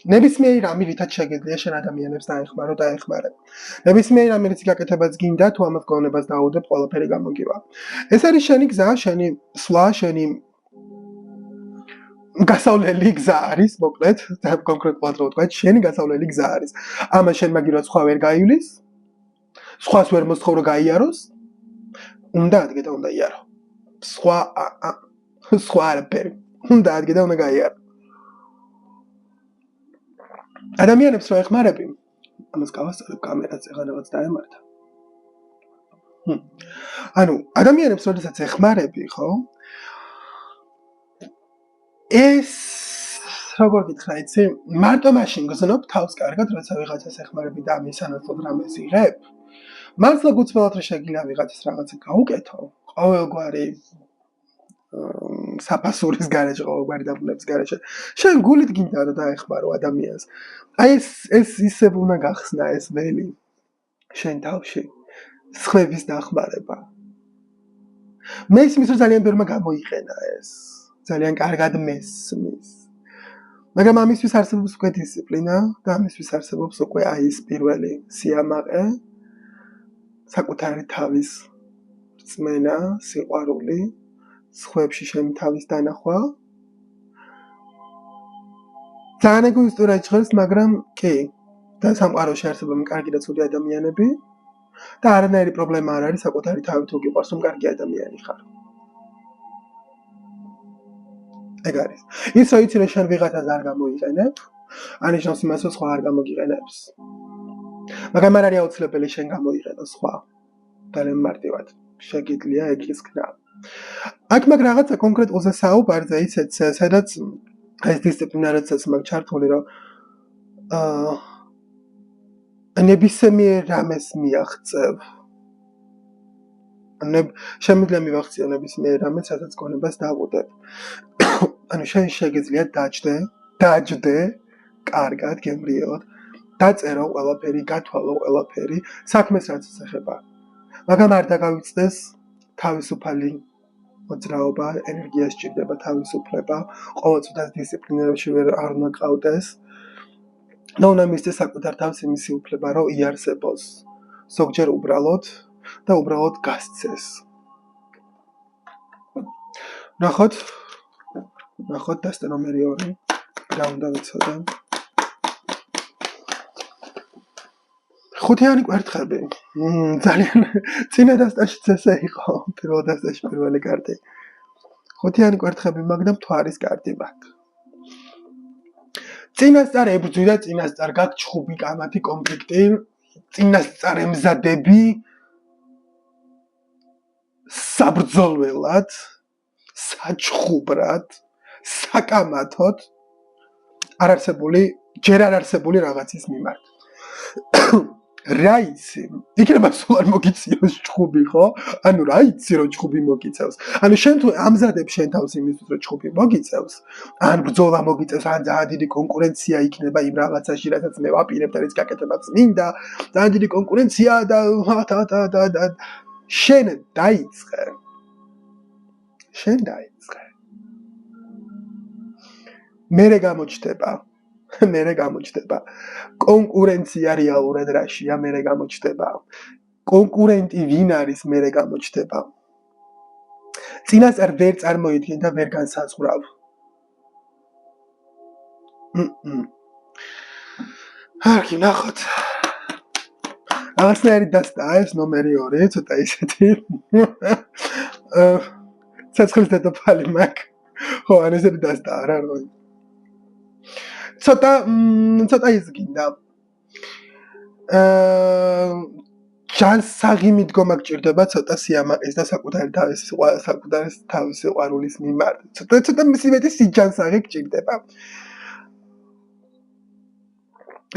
ნებისმიერი რამე რითაც შეგიძლია შენ ადამიანებს დაეხმარო და ეხმარებ. ნებისმიერი რამე რითიც გაკეთებაც გინდა, თუ ამას გონებას დაუდებ, ყველაფერი გამოგივა. ეს არის შენი გზა, შენი სვლა, შენი გასავლელი გზა არის, მოკლედ, და კონკრეტულად რო ვთქვა, შენი გასავლელი გზა არის. ამას შენ მაგირო სხვა ვერ გაივლის, სხვას ვერ მოსთხოვრო გაიაროს, უნდა ადგე და უნდა იარო. სხვა არაფერი. უნდა ადგე და უნდა გაიარო. ადამიანებს რო ეხმარები, ამას გავასწორებ კამერაზე, რაღაც დაემართა. ანუ ადამიანებს როდესაც ეხმარები, ხო? ეს როგორ გითხრა, იცი, მარტო მაშინ გზნობ თავს კარგად, როცა ვიღაცას ეხმარები და ამის სანაცვლოდ რამეს იღებ. მართლა გუწმენად რომ შეგიძლია ვიღაცას რაღაცა გაუკეთო, ყოველგვარი საფასურის გარეშე, ყოველგვარი დაბრუნების გარეშე. შენ გულით გინდა რომ დაეხმარო ადამიანს. აი ეს ისევ უნდა გახსნა ეს ველი შენ თავში. სხვების დახმარება. მე ისმის რომ ძალიან ბევრმა გამოიყენა ეს. ძალიან კარგად მესმის. მაგრამ ამისთვის არსებობს უკვე დისციპლინა და ამისთვის არსებობს უკვე აი ეს პირველი სიამაყე, საკუთარი თავის რწმენა, სიყვარული, სხვებში შენი თავის დანახვა. ძალიან ეგოისტურად ჟღერს, მაგრამ კი, და სამყაროში არსებობენ კარგი და ცუდი ადამიანები და არანაირი პრობლემა არ არის საკუთარი თავი თუ გიყვარს, რომ კარგი ადამიანი ხარ. ეგ არის. ის რომ იცი რომ შენ ვიღაცას არ გამოიყენებ, ანიშნავს იმას რომ სხვა არ გამოგიყენებს. მაგრამ არ არის აუცილებელი შენ გამოიყენო სხვა. ძალიან მარტივად შეგიძლია ეგის ხნა. აქ მაგ რაღაცა კონკრეტულზე საუბარზე ისეთ სადაც ეს დისციპლინა როდესაც მაგ ჩართული რომ ნებისმიერ რამეს მიაღწევ. შემიძლია მივახციო ნებისმიერ რამეს, სადაც გონებას დავუდებ. ანუ შენ შეგიძლია დაჯდე, კარგად გემრიელად, დაწერო ყველაფერი, გათვალო ყველაფერი, საქმეს რაც ეხება. მაგრამ არ დაგავიწყდეს თავისუფალი მოძრაობა, ენერგია სჭირდება თავისუფლება, ყოველწუთას დისციპლინირებაში არ უნდა გყავდეს. და უნდა მისცეს საკუთარ თავს იმისი უფლება, რომ იარსებოს. ზოგჯერ უბრალოდ და უბრალოდ გასცეს. ნახოთ დასტა ნომერი 2. რა უნდა ვიცოდე? ხუთიანი კვერთხები. ძალიან წინა დასტაშიც ესე იყო, პირველ დასტაში პირველი კარტი. ხუთიანი კვერთხები მაგ და მთვარის კარტი მაგ. წინასწარ ებრძვი და წინასწარ გაქვს ჩხუბი კამათი კონფლიქტი, წინასწარ ემზადები საბრძოლველად, საჩხუბრად, საკამათოდ ჯერ არ არსებული რაღაცის მიმართ. რა იცი? იქნება სულ არ მოგიწიოს ჩხუბი, ხო? ანუ რა იცი რომ ჩხუბი მოგიწევს? ანუ შენ თუ ამზადებ შენ თავს იმისთვის რომ ჩხუბი მოგიწევს, ან ბრძოლა მოგიწევს, ან ძალიან დიდი კონკურენცია იქნება იმ რაღაცაში, რასაც მე ვაპირებ და რის გაკეთებაც მინდა, ძალიან დიდი კონკურენცია და შენ დაიწყე. მერე გამოჩნდება. კონკურენცია რეალურად რაშია, მერე გამოჩნდება. კონკურენტი ვინ არის, მერე გამოჩნდება. წინასწარ ვერ წარმოიდგენ და ვერ განსაზღვრავ. არგი ნახოთ. რაღაცნაირი დასტაა ეს ნომერი 2, ცოტა ისეთი. ცეცხლის დედოფალი მაგ. ხო, ან ესეთი დასტაა რა რო. ცოტა ის გინდა. ჯანსაღი მიდგომა გჭირდება ცოტა სიამაყის და საკუთარი თავის სიყვარულის მიმართ. ცოტა მეტი სიჯანსაღი გჭირდება.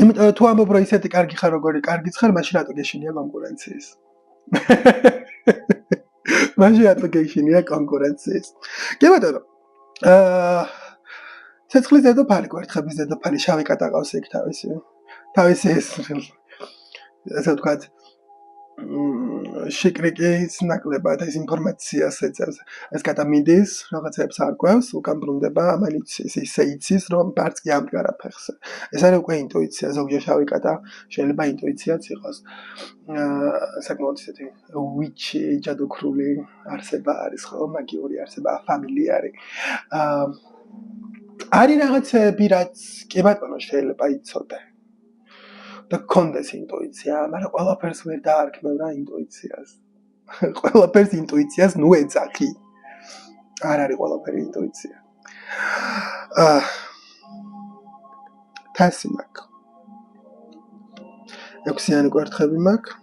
იმიტომ თუ ამბობ რომ ისეთი კარგი ხარ, როგორი კარგიც ხარ, მაშინ რატო გეშინია კონკურენციის? კი ბატონო. ცეცხლის დედოფალი, კვერთხების დედოფალი, შავი კატა ყავს ეგ თავისი ეს ასე ვთქვათ შეკრეკის ნაკლებად ეს ინფორმაციას ეწევს. ეს კატა მიდის, რაღაცებს არკვევს, უკან ბრუნდება, ამან ისე იცის, რომ ბარც კი ამდგარა ფეხზე. ეს არის უკვე ინტუიცია, ზოგჯერ შავი კატა შეიძლება ინტუიციაც იყოს. საკმაოდ ისეთი ვიჩი, ჯადოქრული არსება არის, ხო, მაგიური არსება, ფამილიარი. არის რაღაცები, რაც კი ბატონო შეიძლება იცოდე. და გქონდეს ინტუიცია, მაგრამ ყველაფერს ვერ დაარქმევ რა ინტუიციას. ყველაფერს ინტუიციას ნუ ეძახი. არ არის ყველაფერი ინტუიცია. თასი მაქვს. 6-იანი კვერთხები მაქვს.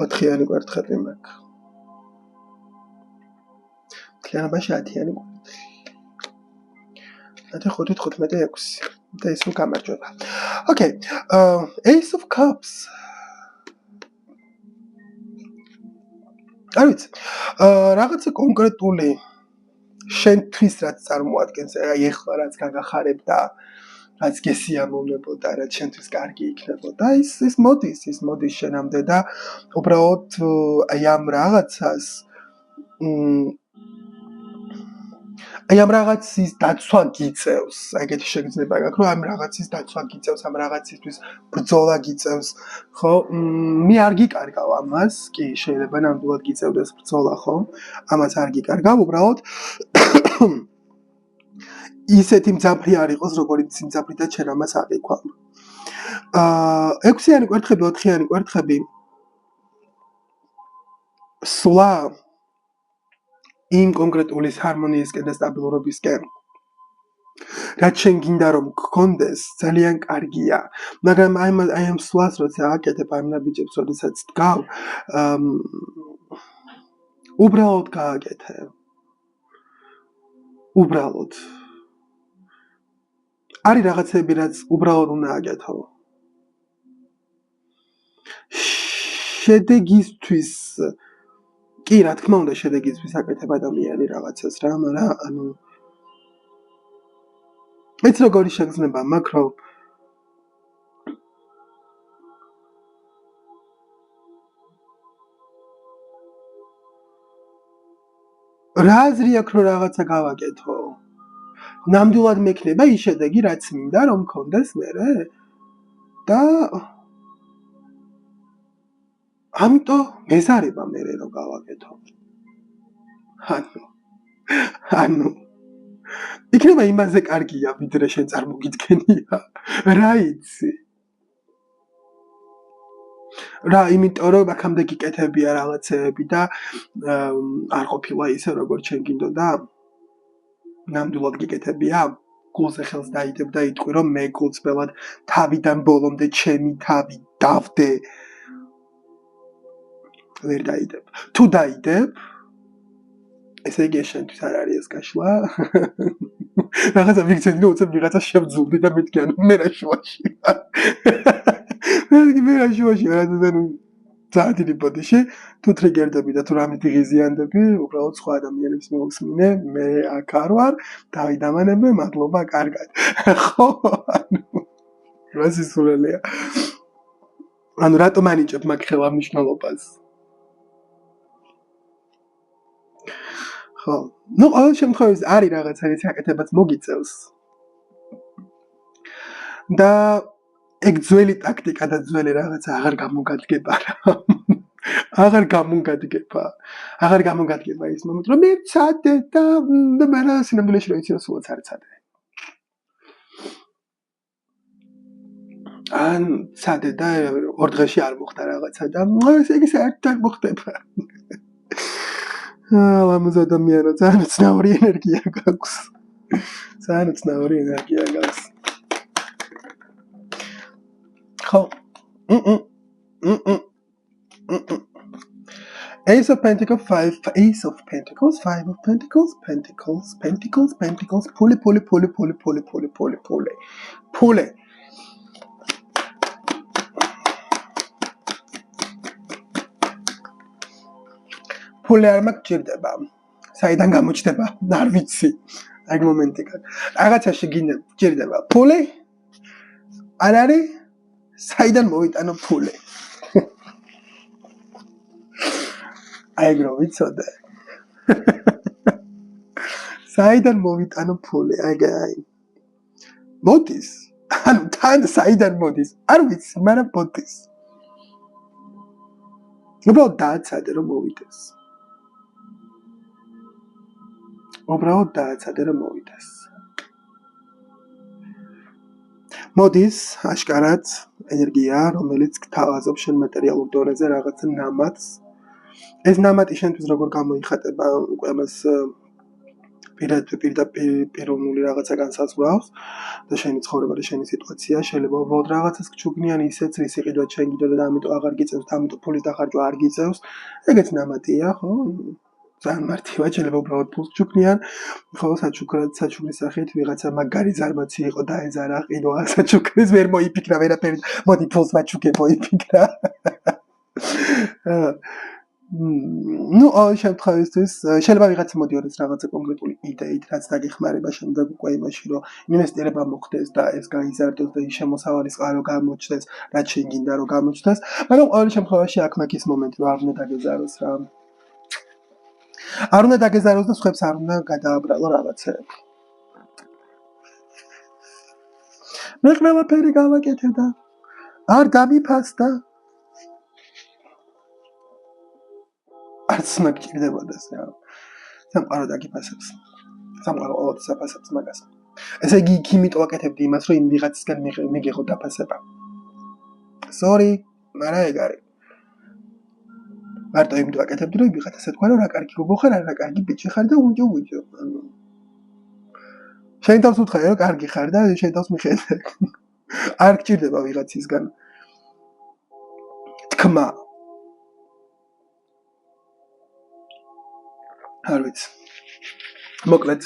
4-იანი კვერთხები მაქვს. მთლიანობაში 10-იანი კვერთხი. 5, 15, 6. და ისო გამარჯვება. Okay. Ace of Cups. არ ვიცი. რაღაცა კონკრეტული შენთვის რაც წარმოადგენს, აი ეხლა რაც გაგახარებ და რაც გესიამოვნებოდა, რაც შენთვის კარგი იქნებოდა, ის მოდის შენამდე და უბრალოდ აი ამ რაღაცას აი ამ რაღაცის დაცვა გიწევს. ეგეთი შეგრძნება გაქვს, რომ ამ რაღაცის დაცვა გიწევს, ამ რაღაცისთვის ბრძოლა გიწევს, ხო? მე არ გიკარგავ ამას, კი, შეიძლება ნამდვილად გიწევდეს ბრძოლა, ხო? ამას არ გიკარგავ, უბრალოდ ისეთი მძაფრი არ იყოს, როგორც სიმძაფრიდან შენ ამას აღიქვამ. 6-იანი კვერთხები, 4-იანი კვერთხები სვლა იმ კონკრეტული ჰარმონიისკენ და სტაბილურობისკენ რაც შენ გინდა რომ გქონდეს ძალიან კარგია მაგრამ აი ამ სვლას როცა აკეთებ ამ ნაბიჯებს როდესაც დგავ უბრალოდ გააკეთე უბრალოდ არის რაღაცები რაც უბრალოდ უნდა აკეთო შედეგისთვის კი რა თქმა უნდა შედეგისთვის აკეთებ ადამიანი რაღაცას რა მაგრამ ანუ მეც როგორი შეგრძნება მაქვს რომ რა აზრი აქვს რომ რაღაცა გავაკეთო ნამდვილად მექნება ის შედეგი რაც მინდა რომ მქონდეს მერე და ამიტომ მეზარება მერე რომ გავაკეთო ანუ იქნება იმაზე კარგია ვიდრე შენ წარმოგიდგენია რა იცი რა იმიტომ რომ აქამდე გიკეთებია რაღაცეები და არ ყოფილა ისე როგორც შენ გინდოდა ნამდვილად გიკეთებია გულზე ხელს დაიდებ და იტყვი რომ მე გულწრფელად თავიდან ბოლომდე ჩემი თავი დავდე ვერ დაიდებ თუ დაიდებ ესე იგი შენთვის არ არის ეს გაშლა რაღაცა ვიქცენ რომ უცებ ვიღაცა შევძულდი და მეთქი ანუ მე რა შუაში მე რა შუაში რაღაცა ძალიან დიდი ბოდიში თუ ტრიგერდები და თუ რამე ღიზიანდები უბრალოდ სხვა ადამიანებს მოვხსმინე მე აქ არ ვარ დავით დამანებე მადლობა კარგად ხო ანუ რა სისულელეა ანუ რატომ ანიჭებ მაგ ხელამნიშნულობას ხო ნუ ყოველ შემთხვევაში არის რაღაცა რაც აკეთებაც მოგიწევს და ეგ ძველი ტაქტიკა და ძველი რაღაცა აღარ გამოგადგება რა აღარ გამოგადგება ის მომენტი რომ მე ცადე და მე რა სინამდვილეში რომ იცი სულაც არ ცადე ან ცადე და ორ დღეში არ მოხდა რაღაცა და ესე იგი საერთოდ არ მოხდება ლამაზ ადამიანო ძალიან ცნაური ენერგია გაქვს ხო Ace of Pentacles, Ace of Pentacles, Five of Pentacles, Pentacles, pull. Pull არ მაგჭირდება. საიდან გამოჩდება? არ ვიცი. აი მომენტი კაც. რაღაცაში გინდა pull არ არის? საიდან მოვიტანო pull? აი გრო ვიცოდე. საიდან მოვიტანო pull? აი. მოდის. ანუ თან საიდან მოდის? არ ვიცი, მაგრამ მოდის. უბრალოდ დააცადე რომ მოვიდეს. მოდის აშკარად ენერგია, რომელიც გთავაზობს შენ მატერიალურ დონეზე რაღაცა ნამატს. ეს ნამატი შენთვის როგორ გამოიხატება უკვე მას პიროვნული რაღაცა განსაზღვრავს და შენი ცხოვრება და შენი სიტუაცია შეიძლება უბრალოდ რაღაცას გჩუქნიან ისეც რის იყიდვად შენ გიდოდა და ამიტომ აღარ გიწევს და ამიტომ ფულის დახარჯვა არ გიწევს ეგეც ნამატია ხო ძალიან მარტივად შეიძლება უბრალოდ ფულს ჩუქნიან ხო საჩუქრის სახით ვიღაცა მაგარი ზარმაცი იყო და ეზარა ყიდვა საჩუქრის ვერ მოიფიქრა ვერაფერი მოდი ფულს ვაჩუქებ მოიფიქრა ნუ all შემთხვევისთვის შეიძლება ვიღაცა მოდიოდეს რაღაცა კონკრეტული იდეით რაც დაგეხმარება შემდეგ უკვე იმაში რომ ინვესტირება მოხდეს და ეს გაიზარდოს და ის შემოსავალი წყარო გამოჩნდეს რაც შენ გინდა რომ გამოჩნდეს მაგრამ ყოველ შემთხვევაში აქ მაგის მომენტი რომ არ უნდა დაგეზაროს რა არ უნდა დაგეზაროს და სხვებს არ უნდა გადააბრალო რაღაცეები მე ყველაფერი გავაკეთე და არ დამიფასდა არც მაგჭირდებოდეს რა. სამყარო დაგიფასებს. სამყარო ყოველთვის აფასებს მაგას. ესე იგი იქ იმიტომ აკეთებდი იმას, რომ იმ ვიღაცისგან მიგიღო დაფასება. Sorry, მაგრამ ეგ არის. მარტო იმიტომ აკეთებდი რომ ვიღაცა ასე თქვა რომ რა კარგი გოგო ხარ რა კარგი ბიჭი ხარ და უჯო ანუ შენ თავს უთხარი რომ კარგი ხარ და შენ თავს მიხედე არ გჭირდება ვიღაცისგან თქმა არ ვიცი მოკლედ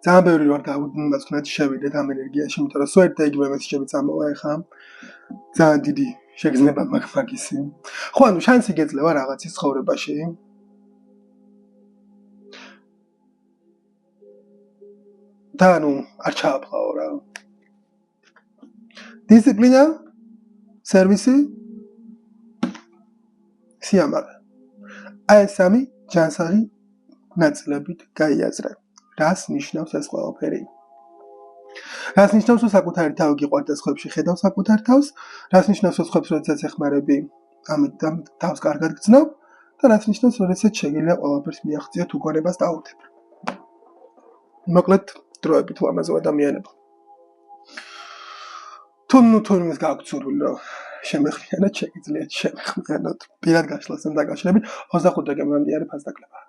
ძალიან ბევრი ვარ გამოცნად შევიდეთ ამ ენერგიაში იმიტომ რომ სულ ერთ იგივე მესიჯები წამოვა ეხა ძალიან დიდი შეგრძნება მაგისი ხო ანუ შანსი გეძლევა რაღაცის ცხოვრებაში და ანუ არ ჩააფლაო რა დისციპლინა სერვისი სიამაყე აი სამი ჯანსაღი ნაწილებით გაიაზრე რას ნიშნავს ეს ყველაფერი რას ნიშნავს რომ საკუთარი თავი გიყვართ და სხვებში ხედავ საკუთარ თავს რას ნიშნავს რომ სხვებს როდესაც ეხმარები ამით თავს კარგად გძნობ და რას ნიშნავს როდესაც შეგიძლია ყველაფერს მიაღწიოთ უგონებას და აუთებ მოკლედ დროებით ლამაზო ადამიანებო თუნუს გაგვცურული რომ შემეხმიანოთ შეგიძლიათ შემეხმიანოთ პირად გაშლასთან დაკავშირებით 25 დეკემბრამდე არის ფასდაკლება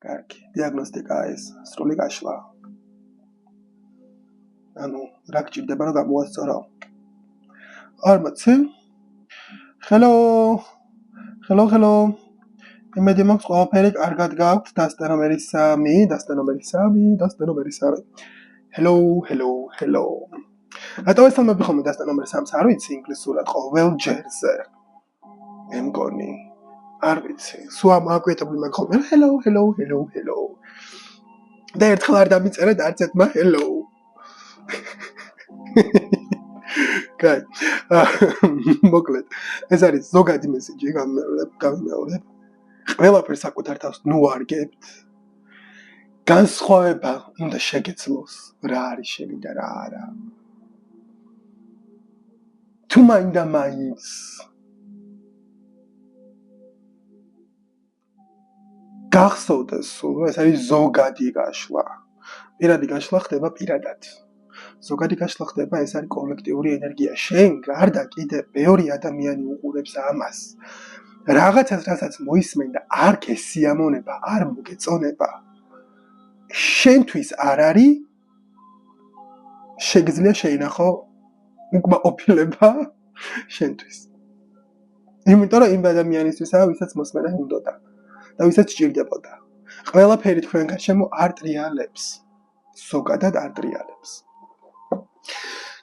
კარგი დიაგნოსტიკა ეს სრული გაშლა ანუ რა გჭირდება რომ გამოასწორო არ მოცი hello იმედი მაქვს ყველაფერი კარგად გაქვთ დასტა ნომერი 3 hello რატო ესამები ხოლმე დასტა ნომერი 3-ს არ ვიცი ინგლისურად ყოველ ჯერზე მე მგონი არ ვიცი სულ ამაკვეთებული მაგ ხოლმე hello და ერთხელ არ დამიწერე და არც ერთმა hello კაი მოკლედ ეს არის ზოგადი მესიჯი გამიმეორებ ყველაფერს საკუთარ თავს ნუ არგებთ განსხვავება უნდა შეგეძლოს რა არის შენი და რა არა თუ მაინც გახსოვდეს სულ ეს არის ზოგადი გაშლა პირადი გაშლა ხდება პირადად ზოგადი გაშლა ხდება ეს არის კოლექტიური ენერგია შენ გარდა კიდე ბევრი ადამიანი უყურებს ამას რაღაცას რასაც მოისმენ და არ გესიამონება არ მოგეწონება შენთვის არ არის შეგიძლია შეინახო უკმაყოფილება შენთვის იმიტომ რომ იმ ადამიანისთვისა ვისაც მოსმენა უნდოდა და ვისაც სჭირდებოდა ყველაფერი თქვენ გარშემო არ ტრიალებს ზოგადად არ ტრიალებს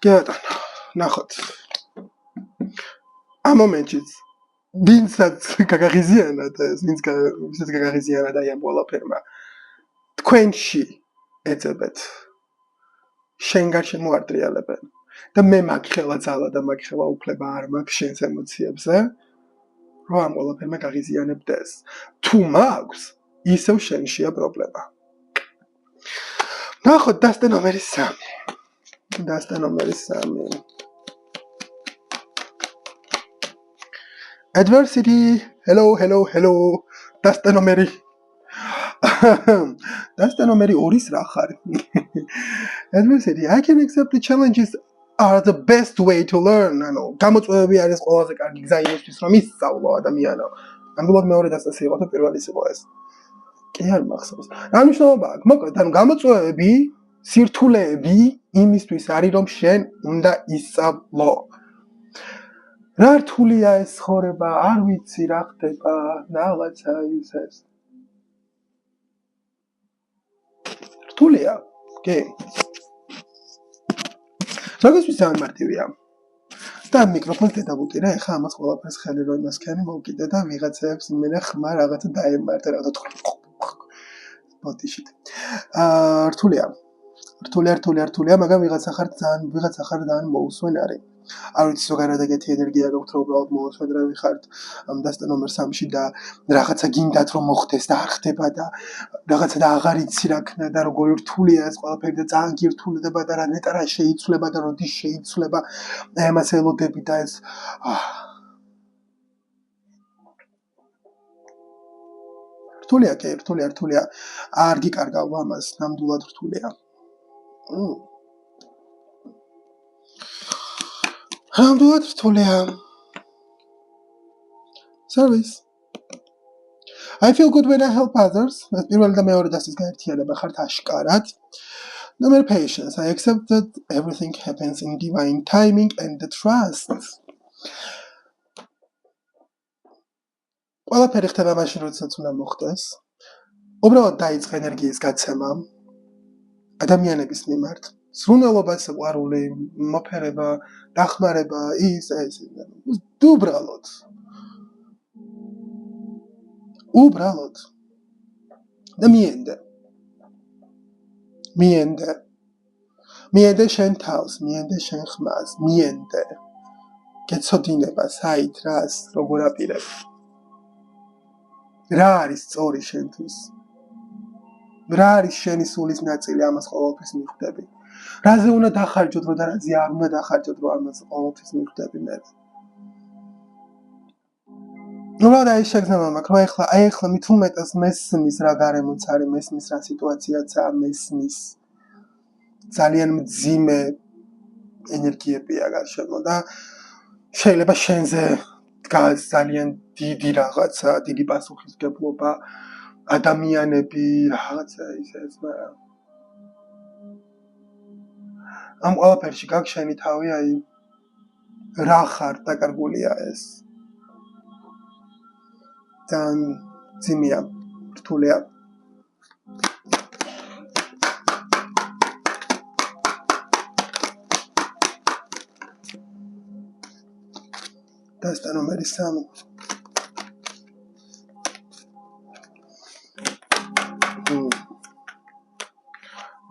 კი ბატონო ნახოთ ამ მომენტშიც ვინცაც გაგაღიზიანა და ვინცაც გაგაღიზიანა და ამ ყველაფერმა თქვენში ეძებეთ შენ გარშემო არ ტრიალებენ და მე მაგხელა ძალა და მაგხელა უფლება არ მაქვს შენს ემოციებზე რომ ამ ყველაფერმა გაღიზიანებდეს თუ მაქვს ისევ შენშია პრობლემა ნახოთ დასტა ნომერი 3 adversity hello დასტა ნომერი 2-ის რა ხარ adversity I can accept the challenges are the best way to learn ანუ გამოწვევები არის ყველაზე კარგი გზა იმისთვის რომ ისწავლო ადამიანო ამბობ მეორე დასტას იყო და პირველიც იყო ეს კი არ მახსოვს რა მნიშვნელობა აქვს მოკლედ ანუ გამოწვევები სირთულეები იმისთვის არის რომ შენ უნდა ისწავლო რა რთულია ეს ცხოვრება არ ვიცი რა ხდება რაღაცა ის რთულია კი როგორც ვისაუბრე მარტივია და მიკროფონს დედაბუტირა ეხა ამას ყველაფერს ხელი რომ მასქანი მოვკიდე და ვიღაცებს იმენა ხმა რაღაცა დაემართე რაღაცა ბოტიშით რთულია მაგრამ ვიღაცა ხარ ძალიან მოусვენარი არ ვიცი ზოგადად ეგეთი ენერგია გაქვთ რომ უბრალოდ მოусვენარი ხართ დასტა ნომერ 3-ში და რაღაცა გინდათ რომ მოხდეს და არ ხდება და რაღაცა და აღარ იცი რა ქნა და როგორი რთულია ეს ყველაფერი და ძალიან გირთულდება და რა ნეტარა შეიცვლება და როდის შეიცვლება ამას ელოდები და ეს რთულია არ გიკარგავ ამას ნამდვილად რთულია ნამდვილად რთულია Service. I feel good when I help others. პირველი და მეორე დასის გაერთიანება ხართ აშკარად. Number patience. I accept that everything happens in divine timing and the trust. ყველაფერი ხდება მაშინ, როდესაც უნდა მოხდეს. უბრალოდ დაიწყე ენერგიის გაცემა ადამიანების მიმართ. სრულნელობა, სიყვარული, მოფერება, დახმარება, ეს უბრალოდ და მიენდე შენ თავს, მიენდე შენ ხმას, მიენდე გეცოდინება საით, რას, როგორ აპირებ, რა არის სწორი შენთვის, რა არის შენი სულის ნაწილი, ამას ყოველთვის მიხვდები, რაზე უნდა დახარჯოთ, რომ და რაზე არ უნდა დახარჯოთ, რომ ამას ყოველთვის მიხვდები მე. უბრალოდ აი შეგრძნება მაქვს, რომ აი ახლა მით უმეტეს მესმის რა გარემოც არის, მესმის რა სიტუაციაცაა, მესმის ძალიან მძიმე ენერგიებია გარშემო და შეიძლება შენზე დგას ძალიან დიდი რაღაცა, დიდი პასუხისმგებლობა, ადამიანები, რაღაცა ისეც, მაგრამ ამ ყველაფერში გაქვს შენი თავი, აი რა ხარ, დაკარგულია ეს. ძალიან ძიმია, რთულია. დასტა ნომერი 3.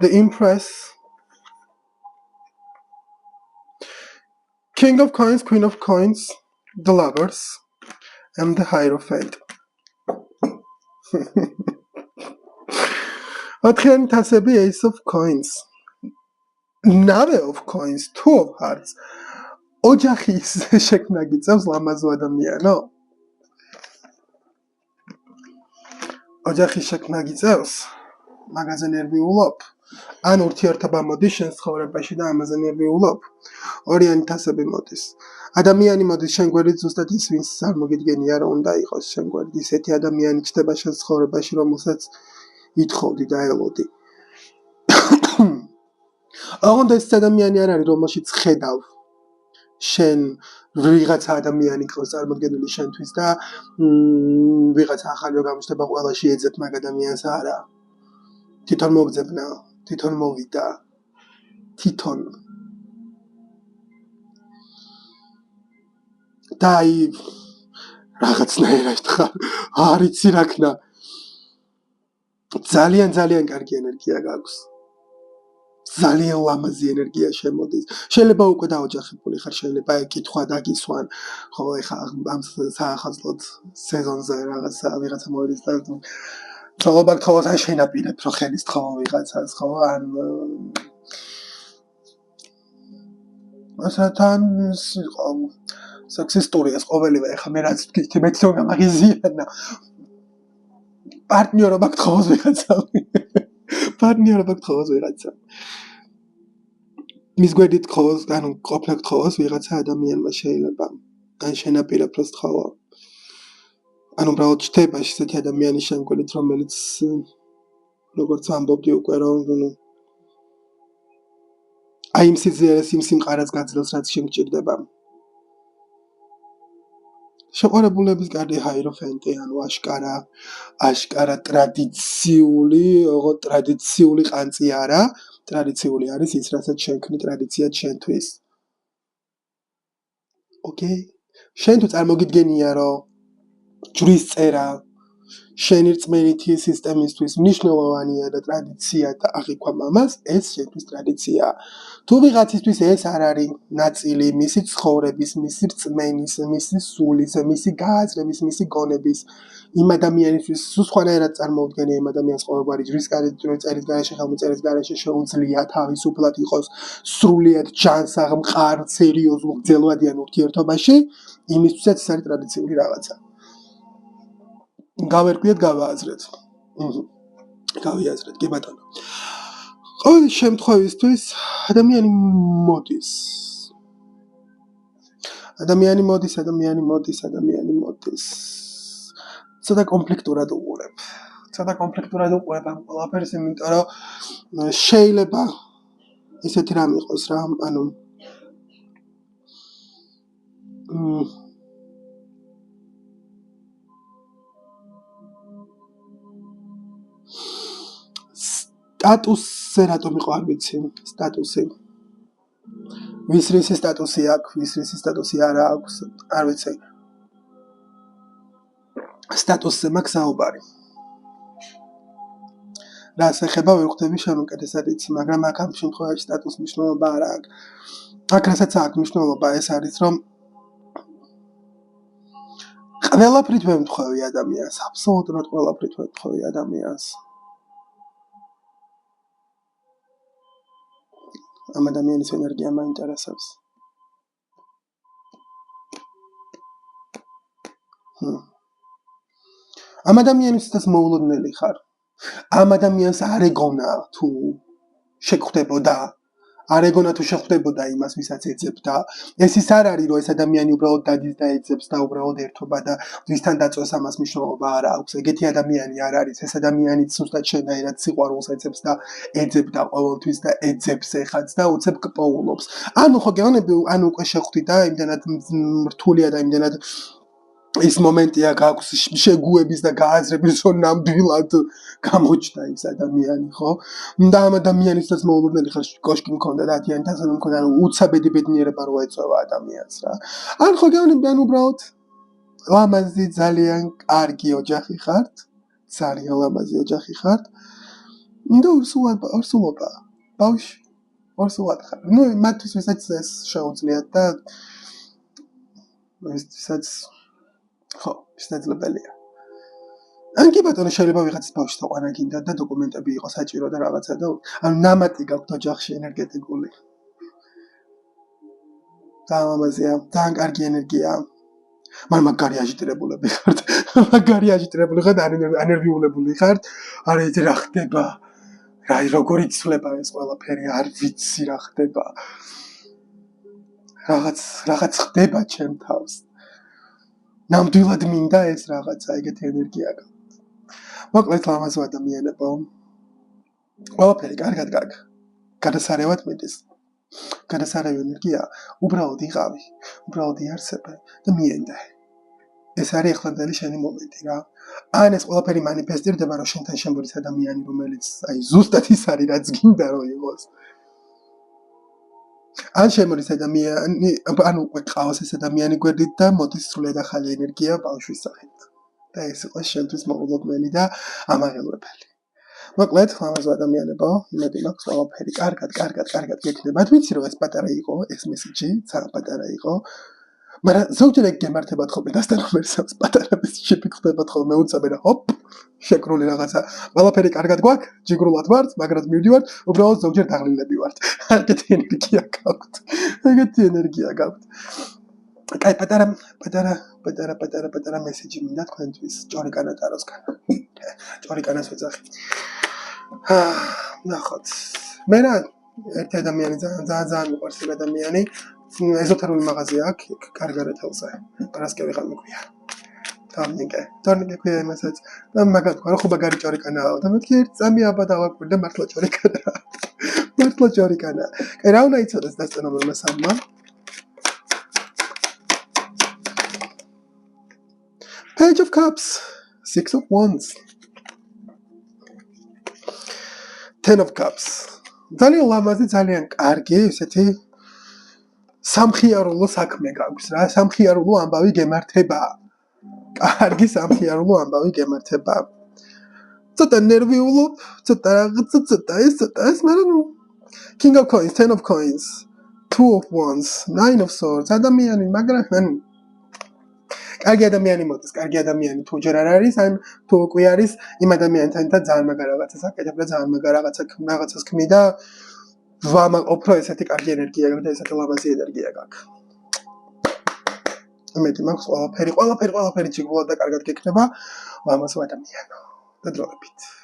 The Empress, King of Coins, Queen of Coins, the Lovers, and the Hierophant. ოთხიანი თასები, Ace of Coins, Nave of Coins, Two of Hearts. ოჯახის შექმნა გიწევს ლამაზო ადამიანო. ოჯახის შექმნა გიწევს, მაგაზე ნერვიულობ. ან ურთიერთობა მოდის შენ ცხოვრებაში და ამაზე ნერვიულობ. ორიანი თასები მოდის. ადამიანი მოდის შენ გვერდით ზუსტად ის, ვინც არ მოგიდგენია, რომ უნდა იყოს შენ გვერდით. ისეთი ადამიანი ჩნდება შენ ცხოვრებაში, რომელსაც ითხოვდი და ელოდი. ოღონდ ეს ადამიანი არ არის, რომელშიც ხედავ შენ ვიღაცა ადამიანი ყავს წარმოდგენილი შენთვის და ვიღაცა ახალი რო გამოჩნდება ყველაში ეძებ მაგ ადამიანს არა. თვითონ მოგძებნა, თვითონ მოვიდა, თვითონ. და აი რაღაცნაირად ხარ, არ იცი რა ქნა. ძალიან კარგი ენერგია გაქვს. ძალიან ლამაზი ენერგია შემოდის. შეიძლება უკვე დაოჯახებული ხარ, შეიძლება ეკითხვა დაგისვან, ხო, ეხა ამ საახალწლოდ სეზონზე რაღაცა ვიღაცა მოიდის და თողობარ თხოვთან შენაპირებ, რომ ხელის თხოვ ვიღაცას, ხო, ან ასათან იყო საქსესტორიას ყოველივე, ეხა მე რაც ვთქვი, მეც რომ გამაღიზიანა. პარტნიორობა გთხოვოს ვიღაცა. პარტნიორობა გთხოვოს ვიღაცა. მის გვერდით გთხოვოს, ანუ ყოფნა გთხოვოს ვიღაცა ადამიანმა შეიძლება. ან შენაპირებ რომ გთხოვო. ანუ უბრალოდ ჩდება ესეთი ადამიანი შენ გვერდით, რომელიც როგორც ამბობდი უკვე რომ აი იმ სიზიერეს, იმ სიმყარას გაძლევს, რაც შენ გჭირდება. შეყვარებულების გარდა ჰაიროფენტი, ანუ აშკარა ტრადიციული, ოღონდ ტრადიციული ყანწი არა, ტრადიციული არის ის, რასაც შენქმნი ტრადიცია შენთვის. ოკეი? შენ თუ წარმოგიდგენია, რომ ჯვრის წერა შენი რწმენითი სისტემისთვის მნიშვნელოვანია და ტრადიცია და აღიქვამ ამას, ეს შენთვის ტრადიციაა. თუ ვიღაცისთვის ეს არ არის ნაწილი მისი ცხოვრების, მისი რწმენის, მისი სულის, მისი გააზრების, მისი გონების, იმ ადამიანისთვის სულ სხვანაირად წარმოუდგენია იმ ადამიანს ყოველგვარი ჯვრის წერის გარეშე, ხელმოწერის გარეშე შეუძლია თავისუფლად იყოს სრულიად ჯანსაღ, მყარ, სერიოზულ, გრძელვადიან ურთიერთობაში, იმისთვისაც ეს არის ტრადიციული რაღაცა. გავერკვიეთ, გავააზრეთ. გავიაზრეთ, კი ბატონო. ყოველი შემთხვევისთვის ადამიანი მოდის. ადამიანი მოდის. ცოტა კონფლიქტურად უყურებ. ამ ყველაფერს, იმიტომ რომ შეიძლება ისეთი რამ იყოს რა, ანუ სტატუსზე რატომ იყო არ ვიცი, სტატუსი. ვის რისი სტატუსი აქვს, ვის რისი სტატუსი არა აქვს, არ ვიცი. სტატუსზე მაქვს საუბარი. რაც ეხება ვერ ხვდები შემოკეთესად იცი, მაგრამ აქ ამ შემთხვევაში სტატუს მნიშვნელობა არ აქვს. აქ რასაც აქვს მნიშვნელობა ეს არის, რომ ყველაფრით ვემთხვევი ადამიანს, აბსოლუტურად ყველაფრით ვემთხვევი ადამიანს. ამ ადამიანის ენერგია მაინტერესებს. ამ ადამიანისთვის მოულოდნელი ხარ. ამ ადამიანს არ ეგონა თუ შეხვდებოდა, იმას, ვისაც ეძებდა. ეს ის არ არის, რომ ეს ადამიანი უბრალოდ დადის და ეძებს და უბრალოდ ერთობა და ვისთან დაწვეს ამას მნიშვნელობა არ აქვს. ეგეთი ადამიანი არ არის. ეს ადამიანი ზუსტად შენაირად სიყვარულს ეძებს და ეძებდა ყოველთვის და ეძებს ეხაც და უცებ კპოულობს. ანუ ხო გეონები, ანუ უკვე შეხვდი და იმდანად რთულია და იმდანად ის მომენტია გაქვს შეგუების და გააზრების, რომ ნამდვილად გამოჩნდა ის ადამიანი, ხო? და ამ ადამიანისთვის მოულოდნელი ხარ კოშკი მქონდა და 10,000 მქონდა, რომ უცაბედი ბედნიერება რო ეწევა ადამიანს რა. ან ხო გეონები, ან უბრალოდ ლამაზი ძალიან კარგი ოჯახი ხართ, ძალიან ლამაზი ოჯახი ხართ. და ორსულობა, ბავშვი, ორსულად ხარ. ნუ მათთვის ვისაც ეს შეუძლიათ და ვისაც ხო, შესაძლებელია. ან კი ბატონო, შეიძლება ვიღაცის ბავშვი თაყვანა გინდა და დოკუმენტები იყოს საჭირო და რაღაცა და ანუ ნამატი გაქვთ ოჯახში ენერგეტიკული. ძალიან კარგი ენერგია. მაგრამ მაგარი აჟიტირებულები ხართ. ანერგიულებული ხართ. არა ეს რა ხდება? როგორ იცვლება ეს ყველაფერი? არ ვიცი რა ხდება. რაღაც ხდება ჩემ თავს. ნამდვილად მინდა ეს რაღაცა, ეგეთი ენერგია გაქვს. მოკლედ ლამაზ ადამიანებო. ყველაფერი კარგად გაქვს. გადასარევად მიდის. გადასარევი ენერგია, უბრალოდ იყავი, უბრალოდ იარსებე და მიენდე. ეს არის ახლანდელი შენი მომენტი რა. ან ეს ყველაფერი მანიფესტირდება, რომ შენთან შემოდის ადამიანი, რომელიც აი ზუსტად ის არის, რაც გინდა რომ იყოს. ან შემოდის ადამიანი, ანუ უკვე ყავს ეს ადამიანი გვერდით და მოდის სრულად ახალი ენერგია ბავშვის სახით. და ეს იყოს შენთვის მოულოდნელი და ამაღელვებელი. მოკლედ, ლამაზ ადამიანებო, იმედი მაქვს ყველაფერი კარგად გექნებათ. ვიცი რომ ეს პატარა იყო, ეს მესიჯი, ძალიან პატარა იყო. მაგრამ ზოგჯერ ეგ გემართებათ ხოლმე დასტანომერსავს პატარა მესიჯი ფიქრდებათ ხოლმე უცაბე და ჰოპ, შეკრული რაღაცა. ყველაფერი კარგად გვაქვს, ჯიგრულად ვართ, მაგრამ მივდივართ, უბრალოდ ზოგჯერ დაღლილები ვართ. ეგეთი ენერგია გაქვთ. კაი, პატარა მესიჯი მინდა თქვენთვის, ჭორიკანა ტაროსგან. ჭორიკანას ვეძახი. ნახოთ. მე რა ერთი ადამიანი ძალიან მიყვარს ეს ადამიანი. ეზოთერული მაღაზია აქვს, კარგარეთელზე. პარასკევი ღამექვია. თორნიკე ქვია იმასაც. და მაგათ თქვა, ხო მაგარი ჭორიკანაა. და მეთქი ერთ წამი აბა დავაკვირ და მართლა ჭორიკანაა. კაი, რა უნდა იცოდეს დასწრებულმა სამმა? Page of Cups, 6 of Wands, 10 of Cups. ძალიან ლამაზი, ძალიან კარგი, ესეთი სამხიარულო საქმე გაქვს რა, სამხიარულო ამბავი გემართება. კარგი სამხიარულო ამბავი გემართება. ცოტა ნერვიულობ, ცოტა ეს, მაგრამ King of Coins, 10 of Coins, 2 of Wands, 9 of Swords. ადამიანი, მაგრამ კარგი ადამიანი მოდის, კარგი ადამიანი თუ ჯერ არ არის, ან თუ უკვე არის, იმ ადამიანთან ძალიან მაგარ რაღაცას აკეთებ და ძალიან მაგარ რაღაცას ქმნი და ვამაყობ, რომ ესეთი კარგი ენერგია გაქვს და ესეთი ლამაზი ენერგია გაქვს. იმედი მაქვს ყველაფერი ჯიგრულად და კარგად გექნება, ლამაზ ადამიანო. და დროებით.